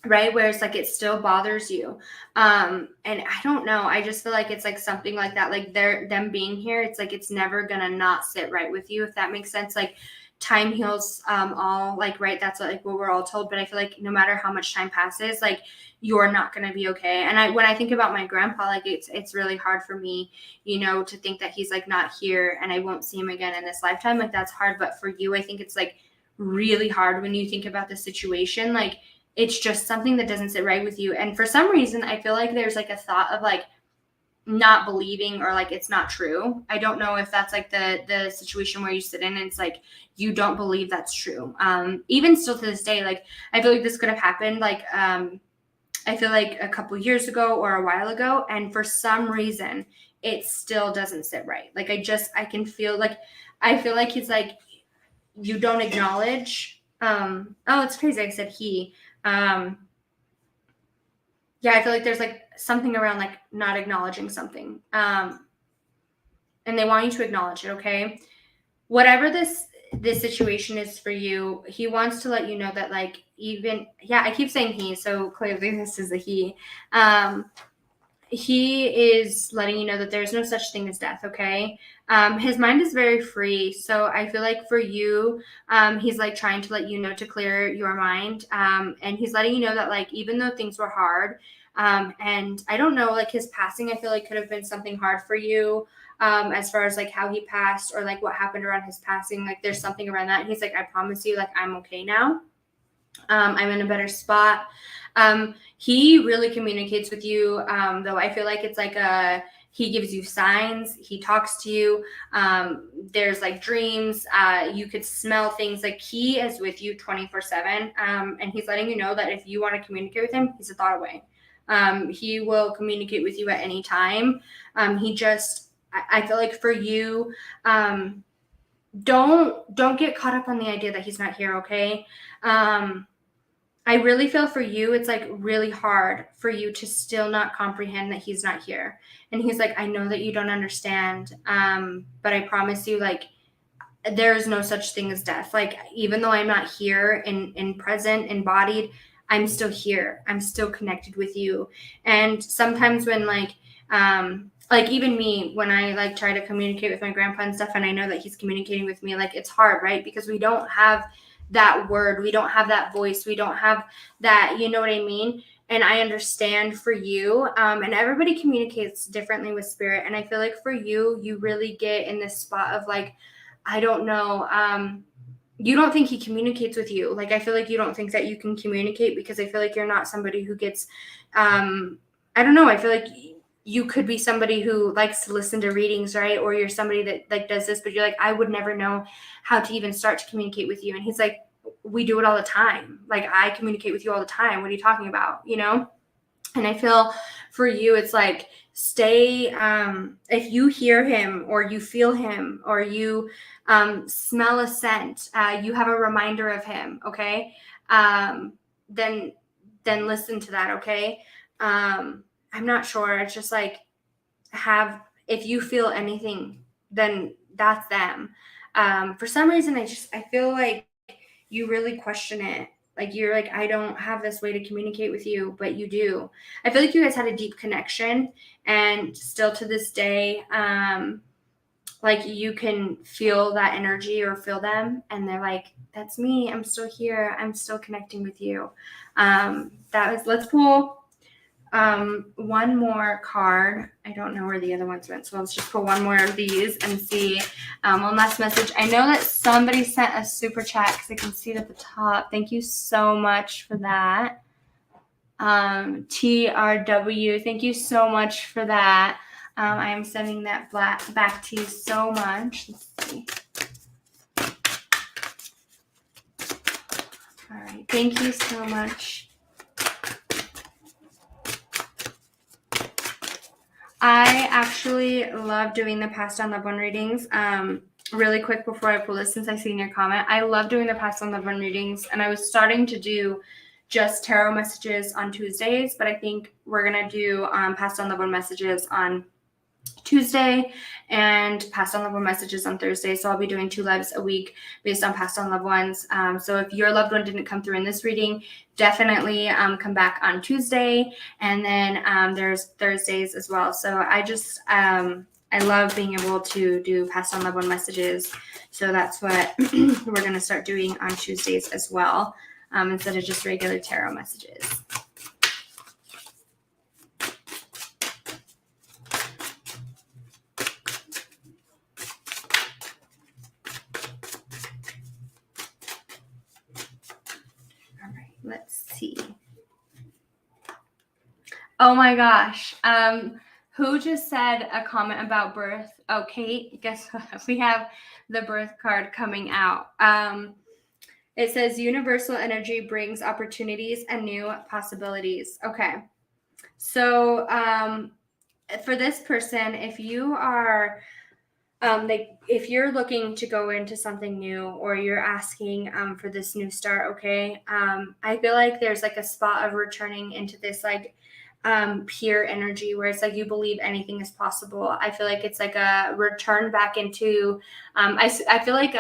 S1: right, where it's like it still bothers you, and I don't know, I just feel like it's like something like that, like them being here, it's like it's never gonna not sit right with you, if that makes sense. Like time heals all, like, right, that's what, like what we're all told, but I feel like no matter how much time passes, like you're not gonna be okay. And when I think about my grandpa, like it's really hard for me, you know, to think that he's like not here and I won't see him again in this lifetime, like that's hard. But for you, I think it's like really hard when you think about the situation, like it's just something that doesn't sit right with you. And for some reason, I feel like there's like a thought of like not believing, or like it's not true. I don't know if that's like the situation where you sit in and it's like you don't believe that's true. Even still to this day, like I feel like this could have happened like I feel like a couple years ago or a while ago, and for some reason it still doesn't sit right. Like I can feel like I feel like it's like you don't acknowledge. Oh, it's crazy, I said he. I feel like there's like something around like not acknowledging something, and they want you to acknowledge it. Okay, whatever this situation is for you, he wants to let you know that like even I keep saying he, so clearly this is a he. he is letting you know that there's no such thing as death, okay? His mind is very free. So I feel like for you, he's like trying to let you know to clear your mind. And he's letting you know that like, even though things were hard, and I don't know, like his passing, I feel like could have been something hard for you, as far as like how he passed or like what happened around his passing. Like there's something around that. And he's like, I promise you, like, I'm okay now. I'm in a better spot. He really communicates with you, though I feel like it's like he gives you signs, he talks to you. There's like dreams, you could smell things. Like he is with you 24/7. And he's letting you know that if you want to communicate with him, he's a thought away. He will communicate with you at any time. I feel like for you, don't get caught up on the idea that he's not here, okay? I really feel for you, it's like really hard for you to still not comprehend that he's not here. And he's like, I know that you don't understand, but I promise you, like, there is no such thing as death. Like, even though I'm not here in present, embodied, I'm still here. I'm still connected with you. And sometimes when like even me, when I like try to communicate with my grandpa and stuff, and I know that he's communicating with me, like it's hard, right? Because we don't have that word, we don't have that voice, we don't have that, you know what I mean? And I understand for you, and everybody communicates differently with spirit. And I feel like for you, you really get in this spot of like, I don't know, you don't think he communicates with you. Like, I feel like you don't think that you can communicate because I feel like you're not somebody who gets, I don't know. I feel like you could be somebody who likes to listen to readings, right? Or you're somebody that like does this, but you're like, I would never know how to even start to communicate with you. And he's like, we do it all the time. Like, I communicate with you all the time. What are you talking about? You know? And I feel for you, it's like, stay, if you hear him or you feel him or you smell a scent, you have a reminder of him, okay? Then listen to that, okay? I'm not sure. It's just like, if you feel anything, then that's them. For some reason, I feel like you really question it. Like, you're like, I don't have this way to communicate with you, but you do. I feel like you guys had a deep connection, and still to this day, like you can feel that energy or feel them, and they're like, that's me. I'm still here. I'm still connecting with you. Let's pull one more card. I don't know where the other ones went, so let's just pull one more of these and see. One last message. I know that somebody sent a super chat because I can see it at the top. Thank you so much for that. TRW, thank you so much for that. I am sending that back to you so much. Let's see. All right, thank you so much. I actually love doing the passed on loved one readings. Really quick before I pull this, since I seen your comment, I love doing the passed on loved one readings, and I was starting to do just tarot messages on Tuesdays, but I think we're gonna do passed on loved one messages on Tuesday and passed on loved one messages on Thursday. So I'll be doing 2 lives a week based on passed on loved ones. So if your loved one didn't come through in this reading, definitely come back on Tuesday. And then there's Thursdays as well. So I love being able to do passed on loved one messages. So that's what we're going to start doing on Tuesdays as well, instead of just regular tarot messages. Let's see. Oh my gosh. Who just said a comment about birth? Oh, Kate, guess what? We have the birth card coming out. It says universal energy brings opportunities and new possibilities. Okay. So for this person, if you are if you're looking to go into something new, or you're asking for this new start, okay, I feel like there's like a spot of returning into this like pure energy where it's like you believe anything is possible. I feel like it's like a return back into I feel like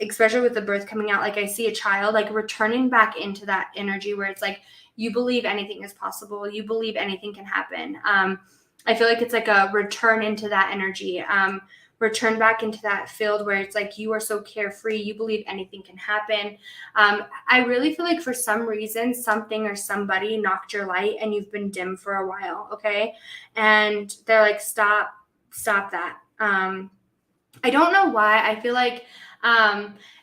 S1: especially with the birth coming out, like I see a child like returning back into that energy where it's like you believe anything is possible. You believe anything can happen. I feel like it's like a return into that energy. Return back into that field where it's like you are so carefree, you believe anything can happen. I really feel like for some reason, something or somebody knocked your light and you've been dim for a while, okay? And they're like, stop that. I don't know why. I feel like,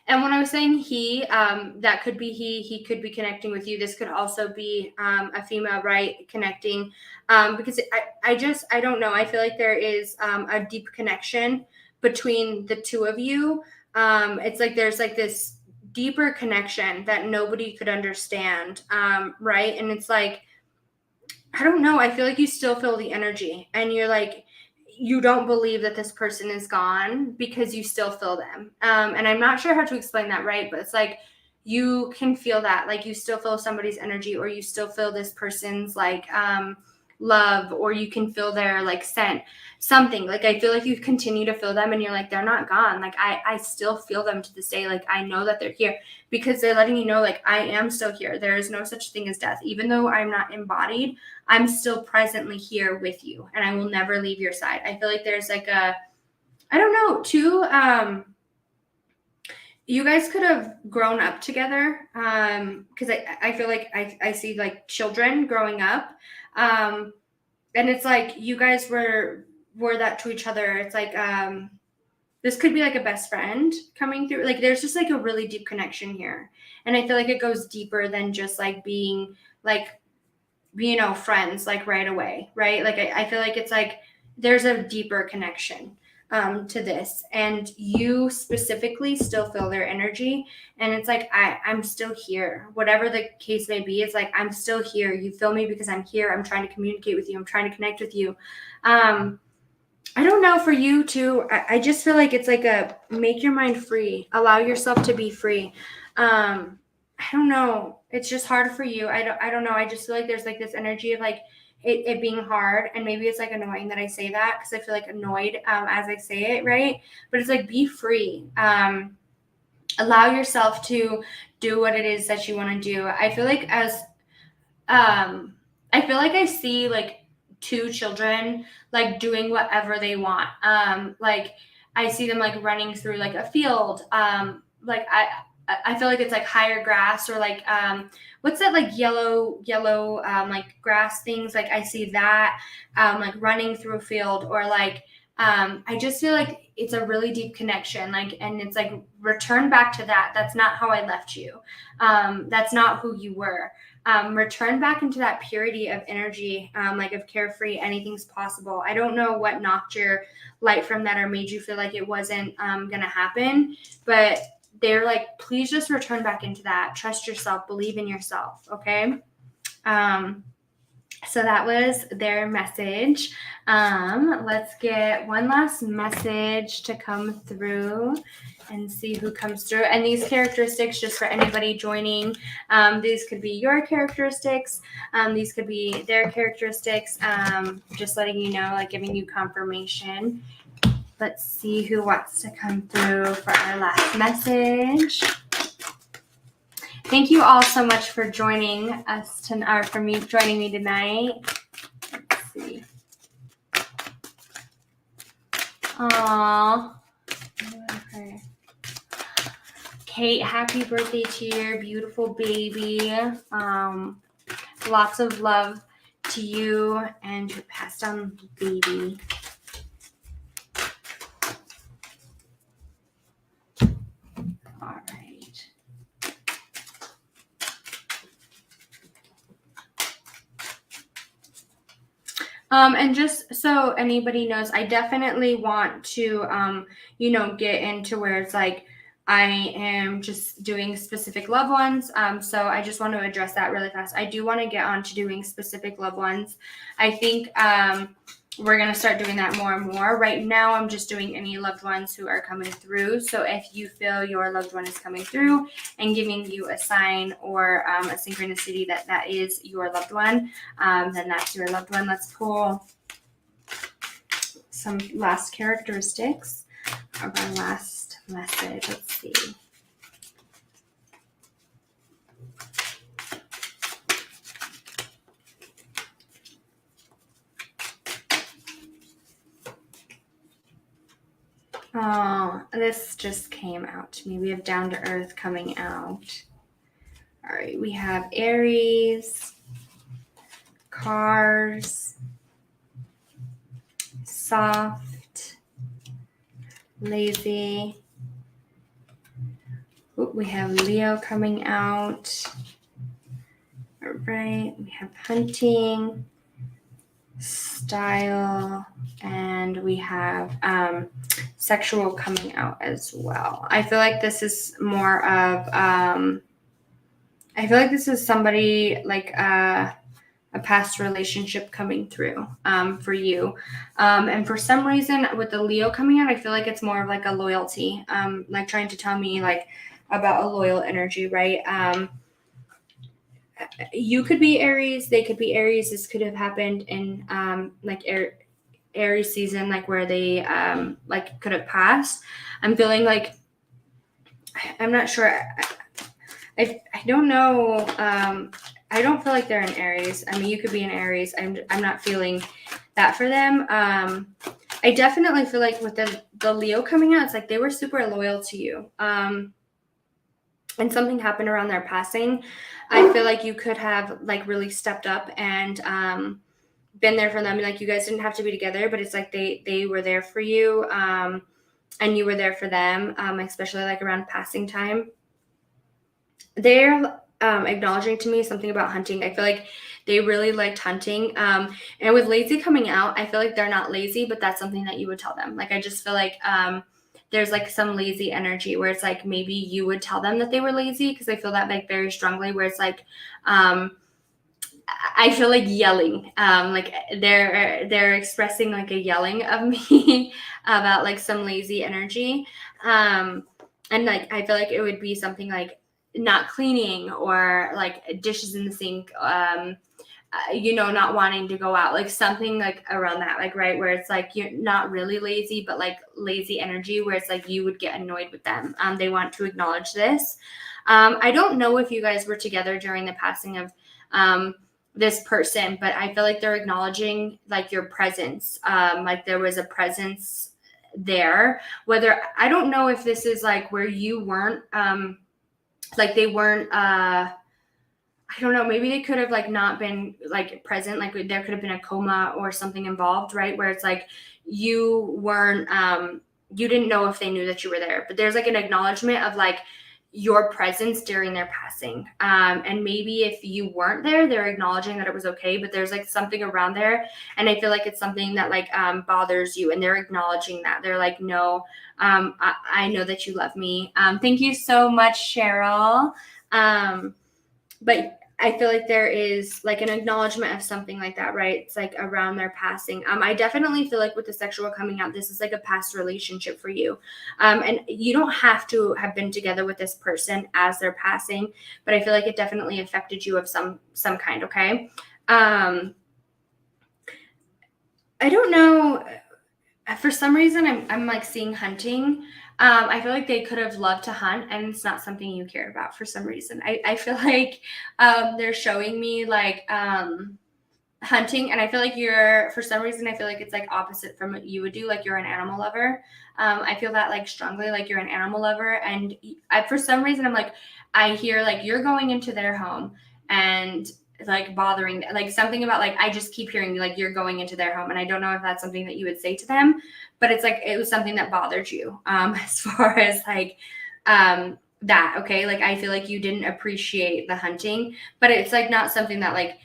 S1: and when I was saying he, that could be he could be connecting with you. This could also be a female, right? Connecting, because I don't know. I feel like there is a deep connection between the two of you. It's like there's like this deeper connection that nobody could understand, right? And it's like, I don't know. I feel like you still feel the energy, and you're like, you don't believe that this person is gone because you still feel them. And I'm not sure how to explain that, right? But it's like you can feel that, like you still feel somebody's energy, or you still feel this person's like love, or you can feel their like scent, something. Like I feel like you continue to feel them, and you're like, they're not gone. Like I still feel them to this day. Like I know that they're here because they're letting you know, like, I am still here. There is no such thing as death. Even though I'm not embodied, I'm still presently here with you, and I will never leave your side. I feel like there's like a, I don't know, you guys could have grown up together, because I feel like I see like children growing up, and it's like you guys were that to each other. It's like this could be like a best friend coming through. Like there's just like a really deep connection here, and I feel like it goes deeper than just like being like, you know, friends like right away, right? Like I feel like it's like there's a deeper connection to this, and you specifically still feel their energy, and it's like I'm still here, whatever the case may be. It's like I'm still here. You feel me because I'm here. I'm trying to communicate with you. I'm trying to connect with you. I don't know, for you too. I just feel like it's like a make your mind free, allow yourself to be free. I don't know. It's just hard for you. I don't know. I just feel like there's like this energy of like it being hard, and maybe it's like annoying that I say that because I feel like annoyed as I say it, right? But it's like be free. Allow yourself to do what it is that you want to do. I feel like I see like two children like doing whatever they want. Like I see them like running through like a field. Like I feel like it's like higher grass, or like what's that like yellow like grass things. Like I see that like running through a field, or like I just feel like it's a really deep connection. Like, and it's like return back to that. That's not how I left you. That's not who you were. Return back into that purity of energy, like of carefree, anything's possible. I don't know what knocked your light from that or made you feel like it wasn't gonna happen, but they're like, please just return back into that. Trust yourself, believe in yourself, okay? So that was their message. Let's get one last message to come through and see who comes through. And these characteristics, just for anybody joining, these could be your characteristics. These could be their characteristics. Just letting you know, like giving you confirmation. Let's see who wants to come through for our last message. Thank you all so much for joining us tonight, or for me joining me tonight. Let's see. Aww. Okay. Kate, happy birthday to your beautiful baby. Lots of love to you and your passed on baby. All right. And just so anybody knows, I definitely want to, get into where it's like I am just doing specific loved ones. So I just want to address that really fast. I do want to get on to doing specific loved ones. I think we're going to start doing that more and more. Right now, I'm just doing any loved ones who are coming through. So if you feel your loved one is coming through and giving you a sign or a synchronicity that is your loved one, then that's your loved one. Let's pull some last characteristics of our last message. Let's see. Oh, this just came out to me. We have Down to Earth coming out. All right, we have Aries, Cars, Soft, Lazy. Ooh, we have Leo coming out. All right, we have Hunting, Style, and we have Sexual coming out as well. I feel like this is more of I feel like this is somebody like a past relationship coming through for you. And for some reason with the Leo coming out, I feel like it's more of like a loyalty, like trying to tell me like about a loyal energy, right? You could be Aries, they could be Aries. This could have happened in like Aries season, like where they like could have passed. I'm feeling like I'm not sure. I don't know. I don't feel like they're in Aries. I mean, you could be in Aries. I'm not feeling that for them. I definitely feel like with the Leo coming out, it's like they were super loyal to you. And something happened around their passing. I feel like you could have like really stepped up and been there for them. Like you guys didn't have to be together, but it's like they were there for you, and you were there for them, especially like around passing time. They're acknowledging to me something about hunting. I feel like they really liked hunting. And with lazy coming out, I feel like they're not lazy, but that's something that you would tell them. Like I just feel like there's like some lazy energy where it's like maybe you would tell them that they were lazy, because I feel that like very strongly, where it's like I feel like yelling, like they're expressing like a yelling of me about like some lazy energy, and like I feel like it would be something like not cleaning or like dishes in the sink, not wanting to go out, like something like around that, like right where it's like you're not really lazy, but like lazy energy where it's like you would get annoyed with them. They want to acknowledge this. I don't know if you guys were together during the passing of this person, but I feel like they're acknowledging like your presence. Like there was a presence there. Whether I don't know if this is like where you weren't like they weren't I don't know, maybe they could have like not been like present, like there could have been a coma or something involved, right? Where it's like you weren't you didn't know if they knew that you were there, but there's like an acknowledgement of like your presence during their passing. And maybe if you weren't there, they're acknowledging that it was okay, but there's like something around there. And I feel like it's something that like bothers you, and they're acknowledging that. They're like, no, I know that you love me. Thank you so much, Cheryl. But I feel like there is like an acknowledgement of something like that, right? It's like around their passing. I definitely feel like with the sexual coming out, this is like a past relationship for you. And you don't have to have been together with this person as they're passing, but I feel like it definitely affected you of some kind, okay? I don't know. For some reason, I'm like seeing hunting. I feel like they could have loved to hunt, and it's not something you care about for some reason. I feel like they're showing me like hunting, and I feel like for some reason, I feel like it's like opposite from what you would do. Like you're an animal lover. I feel that like strongly, like you're an animal lover, and for some reason, I'm like, I hear like you're going into their home and like bothering, like something about like I just keep hearing like you're going into their home, and I don't know if that's something that you would say to them, but it's like it was something that bothered you as far as like that. Okay, like I feel like you didn't appreciate the hunting, but it's like not something that like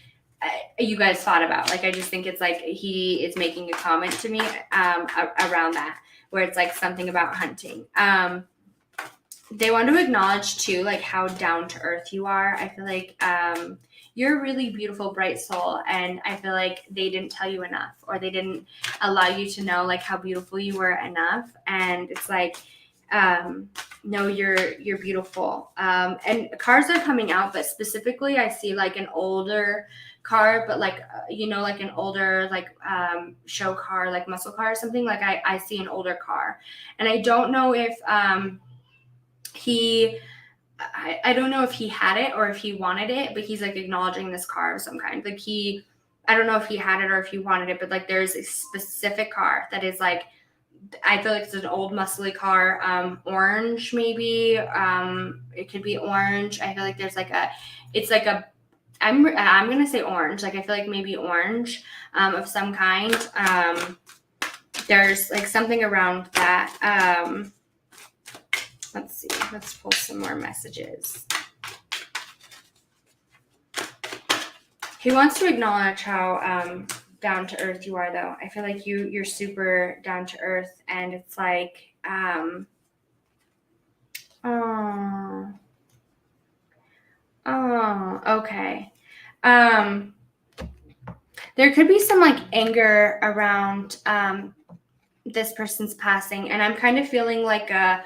S1: you guys thought about. Like I just think it's like he is making a comment to me around that, where it's like something about hunting. They want to acknowledge too like how down to earth you are. I feel like you're a really beautiful, bright soul, and I feel like they didn't tell you enough, or they didn't allow you to know like how beautiful you were enough. And it's like no, you're beautiful. And cars are coming out, but specifically I see like an older car, but like like an older like show car, like muscle car or something. Like I see an older car, and I don't know if I don't know if he had it or if he wanted it, but he's like acknowledging this car of some kind. Like I don't know if he had it or if he wanted it, but like there's a specific car that is like I feel like it's an old muscly car. Orange maybe. It could be orange. I feel like there's like it's like a, I'm gonna say orange. Like I feel like maybe orange of some kind. There's like something around that. Let's see. Let's pull some more messages. He wants to acknowledge how down to earth you are, though. I feel like you're super down to earth, and it's like okay. There could be some like anger around this person's passing, and I'm kind of feeling like a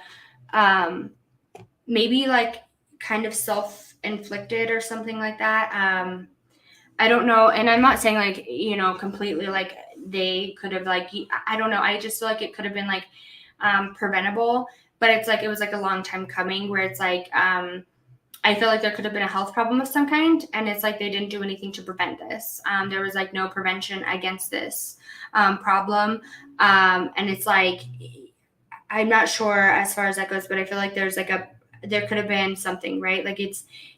S1: maybe like kind of self-inflicted or something like that. I don't know, and I'm not saying like, you know, completely like they could have like, I don't know, I just feel like it could have been like preventable, but it's like it was like a long time coming, where it's like I feel like there could have been a health problem of some kind, and it's like they didn't do anything to prevent this. There was like no prevention against this problem, and it's like I'm not sure as far as that goes, but I feel like there could have been something, right? Like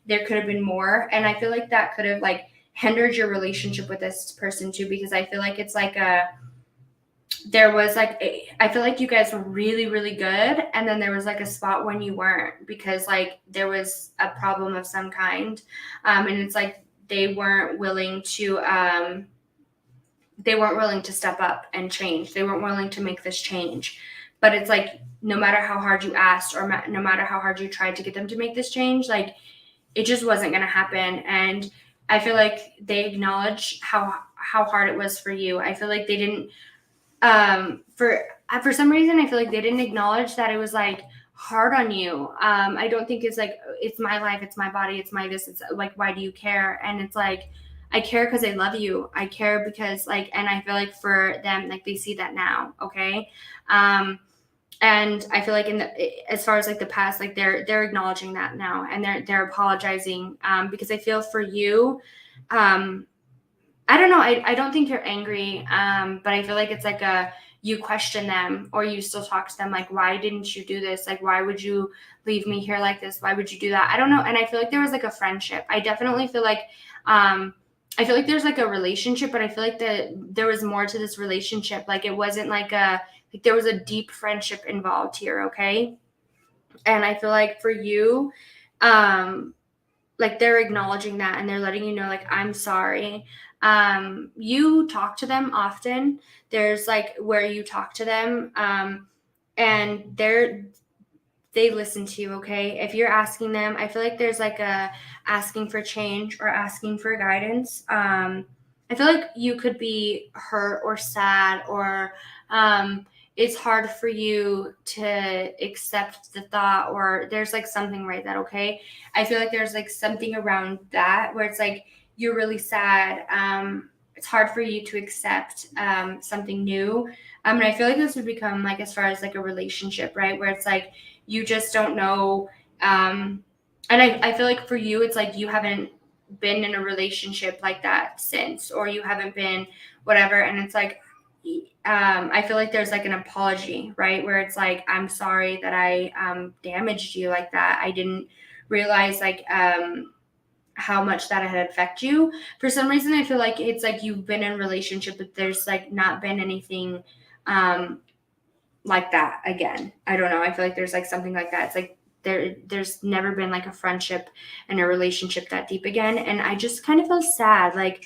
S1: there could have been more, and I feel like that could have like hindered your relationship with this person too, because I feel like it's like there was like I feel like you guys were really, really good, and then there was like a spot when you weren't, because like there was a problem of some kind, and it's like they weren't willing to step up and change. They weren't willing to make this change. But it's like no matter how hard you asked, or no matter how hard you tried to get them to make this change, like it just wasn't going to happen. And I feel like they acknowledge how hard it was for you. I feel like they didn't for some reason I feel like they didn't acknowledge that it was like hard on you. I don't think it's like it's my life, it's my body, it's my this. It's like, why do you care? And it's like I care because I love you. I care because like, and I feel like for them, like they see that now. Okay. And I feel like as far as like the past, like they're acknowledging that now, and they're apologizing, because I feel for you, I don't know. I don't think you're angry, but I feel like it's like you question them, or you still talk to them like, why didn't you do this? Like, why would you leave me here like this? Why would you do that? I don't know. And I feel like there was like a friendship. I definitely feel like I feel like there's like a relationship, but I feel like there was more to this relationship. Like it wasn't like there was a deep friendship involved here. Okay. And I feel like for you, like they're acknowledging that, and they're letting you know, like, I'm sorry. You talk to them often. There's like where you talk to them, and they listen to you. Okay. If you're asking them, I feel like there's like a asking for change or asking for guidance. I feel like you could be hurt or sad, or it's hard for you to accept the thought, or there's like something right that, okay. I feel like there's like something around that where it's like you're really sad. It's hard for you to accept something new. And I feel like this would become like, as far as like a relationship, right? Where it's like you just don't know. And I feel like for you, it's like you haven't been in a relationship like that since, or you haven't been whatever. And it's like, I feel like there's like an apology, right? Where it's like, I'm sorry that I damaged you like that. I didn't realize like how much that had affected you. For some reason, I feel like it's like you've been in a relationship, but there's like not been anything like that again. I don't know. I feel like there's like something like that. It's like there's never been like a friendship and a relationship that deep again. And I just kind of feel sad, like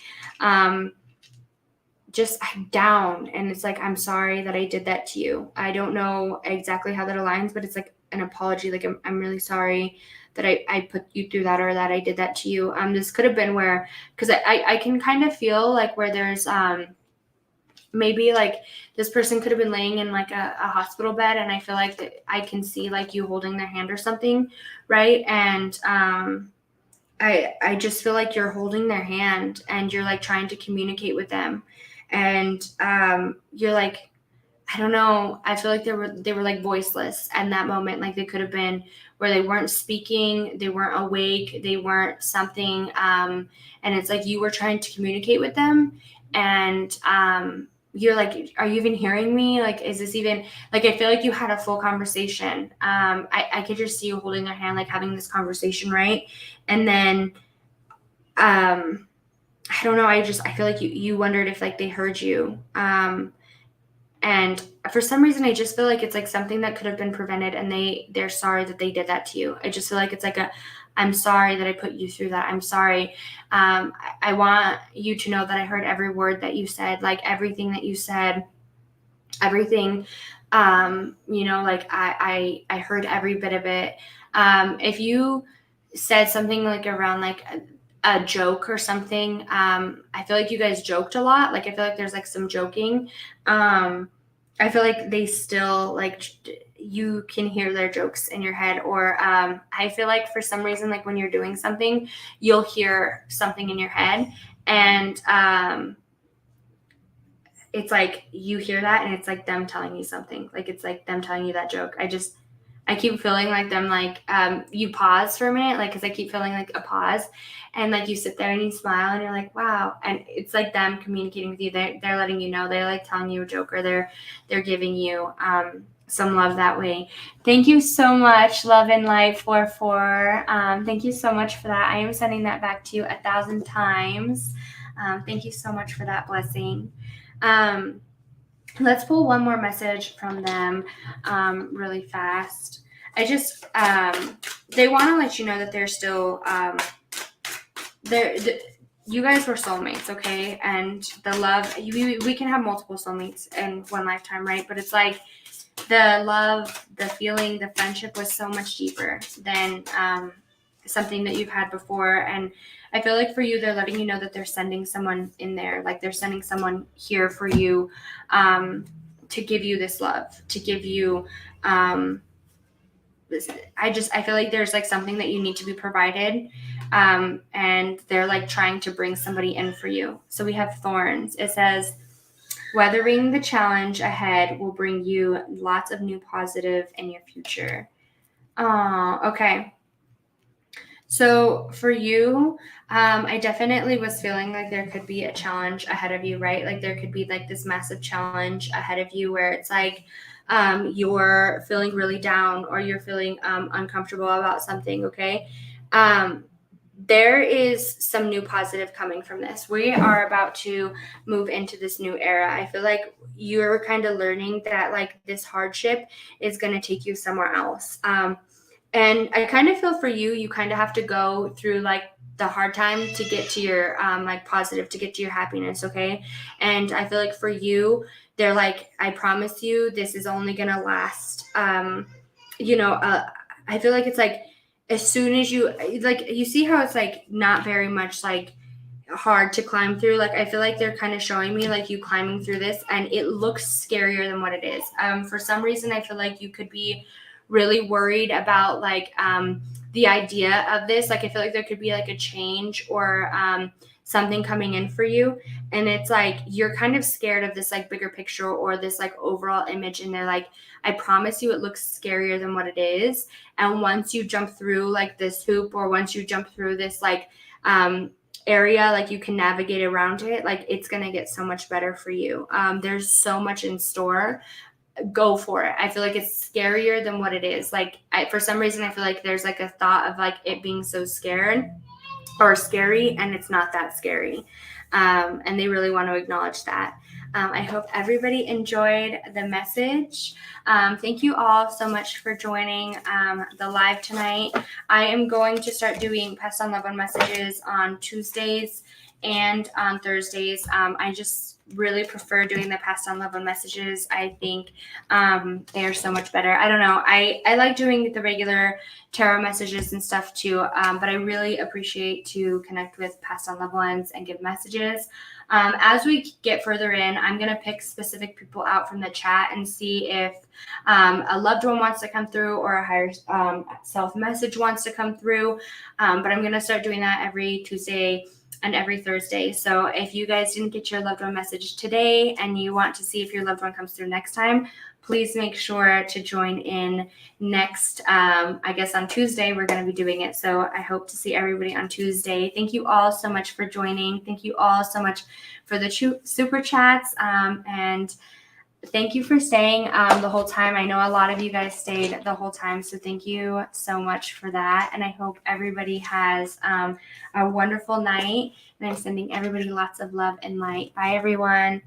S1: just down. And it's like, I'm sorry that I did that to you. I don't know exactly how that aligns, but it's like an apology. Like, I'm really sorry that I put you through that, or that I did that to you. This could have been where, because I can kind of feel like where there's maybe like this person could have been laying in like a hospital bed, and I feel like that I can see like you holding their hand or something, right? And I just feel like you're holding their hand, and you're like trying to communicate with them, and you're like, I don't know. I feel like they were like voiceless in that moment. Like they could have been where they weren't speaking, they weren't awake, they weren't something. And it's like you were trying to communicate with them, and you're like, are you even hearing me? Like, is this even, like, I feel like you had a full conversation. I could just see you holding their hand, like having this conversation, right? And then, I don't know. I feel like you wondered if like they heard you. And for some reason, I just feel like it's like something that could have been prevented, and they're sorry that they did that to you. I just feel like it's like I'm sorry that I put you through that. I'm sorry. I want you to know that I heard every word that you said, like everything that you said, everything. Like I heard every bit of it. If you said something like around like a joke or something, I feel like you guys joked a lot. Like I feel like there's like some joking. I feel like they still like you can hear their jokes in your head, or I feel like for some reason, like when you're doing something, you'll hear something in your head, and it's like you hear that and it's like them telling you something, like it's like them telling you that joke. I keep feeling like them, like you pause for a minute, like because I keep feeling like a pause, and like you sit there and you smile and you're like wow, and it's like them communicating with you. They're letting you know, they're like telling you a joke, or they're giving you some love that way. Thank you so much, Love and Light 44. Thank you so much for that. I am sending that back to you 1,000 times. Thank you so much for that blessing. Let's pull one more message from them really fast. They want to let you know that they're still, you guys were soulmates, okay? And the love, we can have multiple soulmates in one lifetime, right? But it's like the love, the feeling, the friendship was so much deeper than something that you've had before. And I feel like for you, they're letting you know that they're sending someone in there, like they're sending someone here for you, to give you this love, to give you I feel like there's like something that you need to be provided, and they're like trying to bring somebody in for you. So we have thorns. It says, weathering the challenge ahead will bring you lots of new positive in your future. Oh, okay. So for you, I definitely was feeling like there could be a challenge ahead of you, right? Like there could be like this massive challenge ahead of you where it's like you're feeling really down, or you're feeling uncomfortable about something, okay? There is some new positive coming from this. We are about to move into this new era. I feel like you're kind of learning that like this hardship is going to take you somewhere else. And I kind of feel for you, you kind of have to go through like the hard time to get to your like positive, to get to your happiness, okay? And I feel like for you, they're like, I promise you, this is only gonna last. I feel like it's like as soon as you see how it's like not very much like hard to climb through. Like I feel like they're kind of showing me like you climbing through this, and it looks scarier than what it is. For some reason, I feel like you could be really worried about like the idea of this. Like I feel like there could be like a change, or something coming in for you, and it's like you're kind of scared of this like bigger picture, or this like overall image, and they're like, I promise you it looks scarier than what it is. And once you jump through like this hoop, or once you jump through this like area, like you can navigate around it, like it's gonna get so much better for you. There's so much in store. Go for it. I feel like it's scarier than what it is. Like for some reason, I feel like there's like a thought of like it being so scared or scary, and it's not that scary. And they really want to acknowledge that. I hope everybody enjoyed the message. Thank you all so much for joining the live tonight. I am going to start doing Passed on Loved One messages on Tuesdays and on Thursdays. I just really prefer doing the Passed on Loved One messages. I think they are so much better. I don't know. I like doing the regular tarot messages and stuff too, but I really appreciate to connect with Passed on Loved Ones and give messages. As we get further in, I'm going to pick specific people out from the chat and see if a loved one wants to come through, or a higher self message wants to come through. But I'm going to start doing that every Tuesday and every Thursday. So if you guys didn't get your loved one message today and you want to see if your loved one comes through next time, please make sure to join in next, I guess on Tuesday, we're going to be doing it. So I hope to see everybody on Tuesday. Thank you all so much for joining. Thank you all so much for the super chats. And thank you for staying the whole time. I know a lot of you guys stayed the whole time, so thank you so much for that. And I hope everybody has a wonderful night. And I'm sending everybody lots of love and light. Bye, everyone.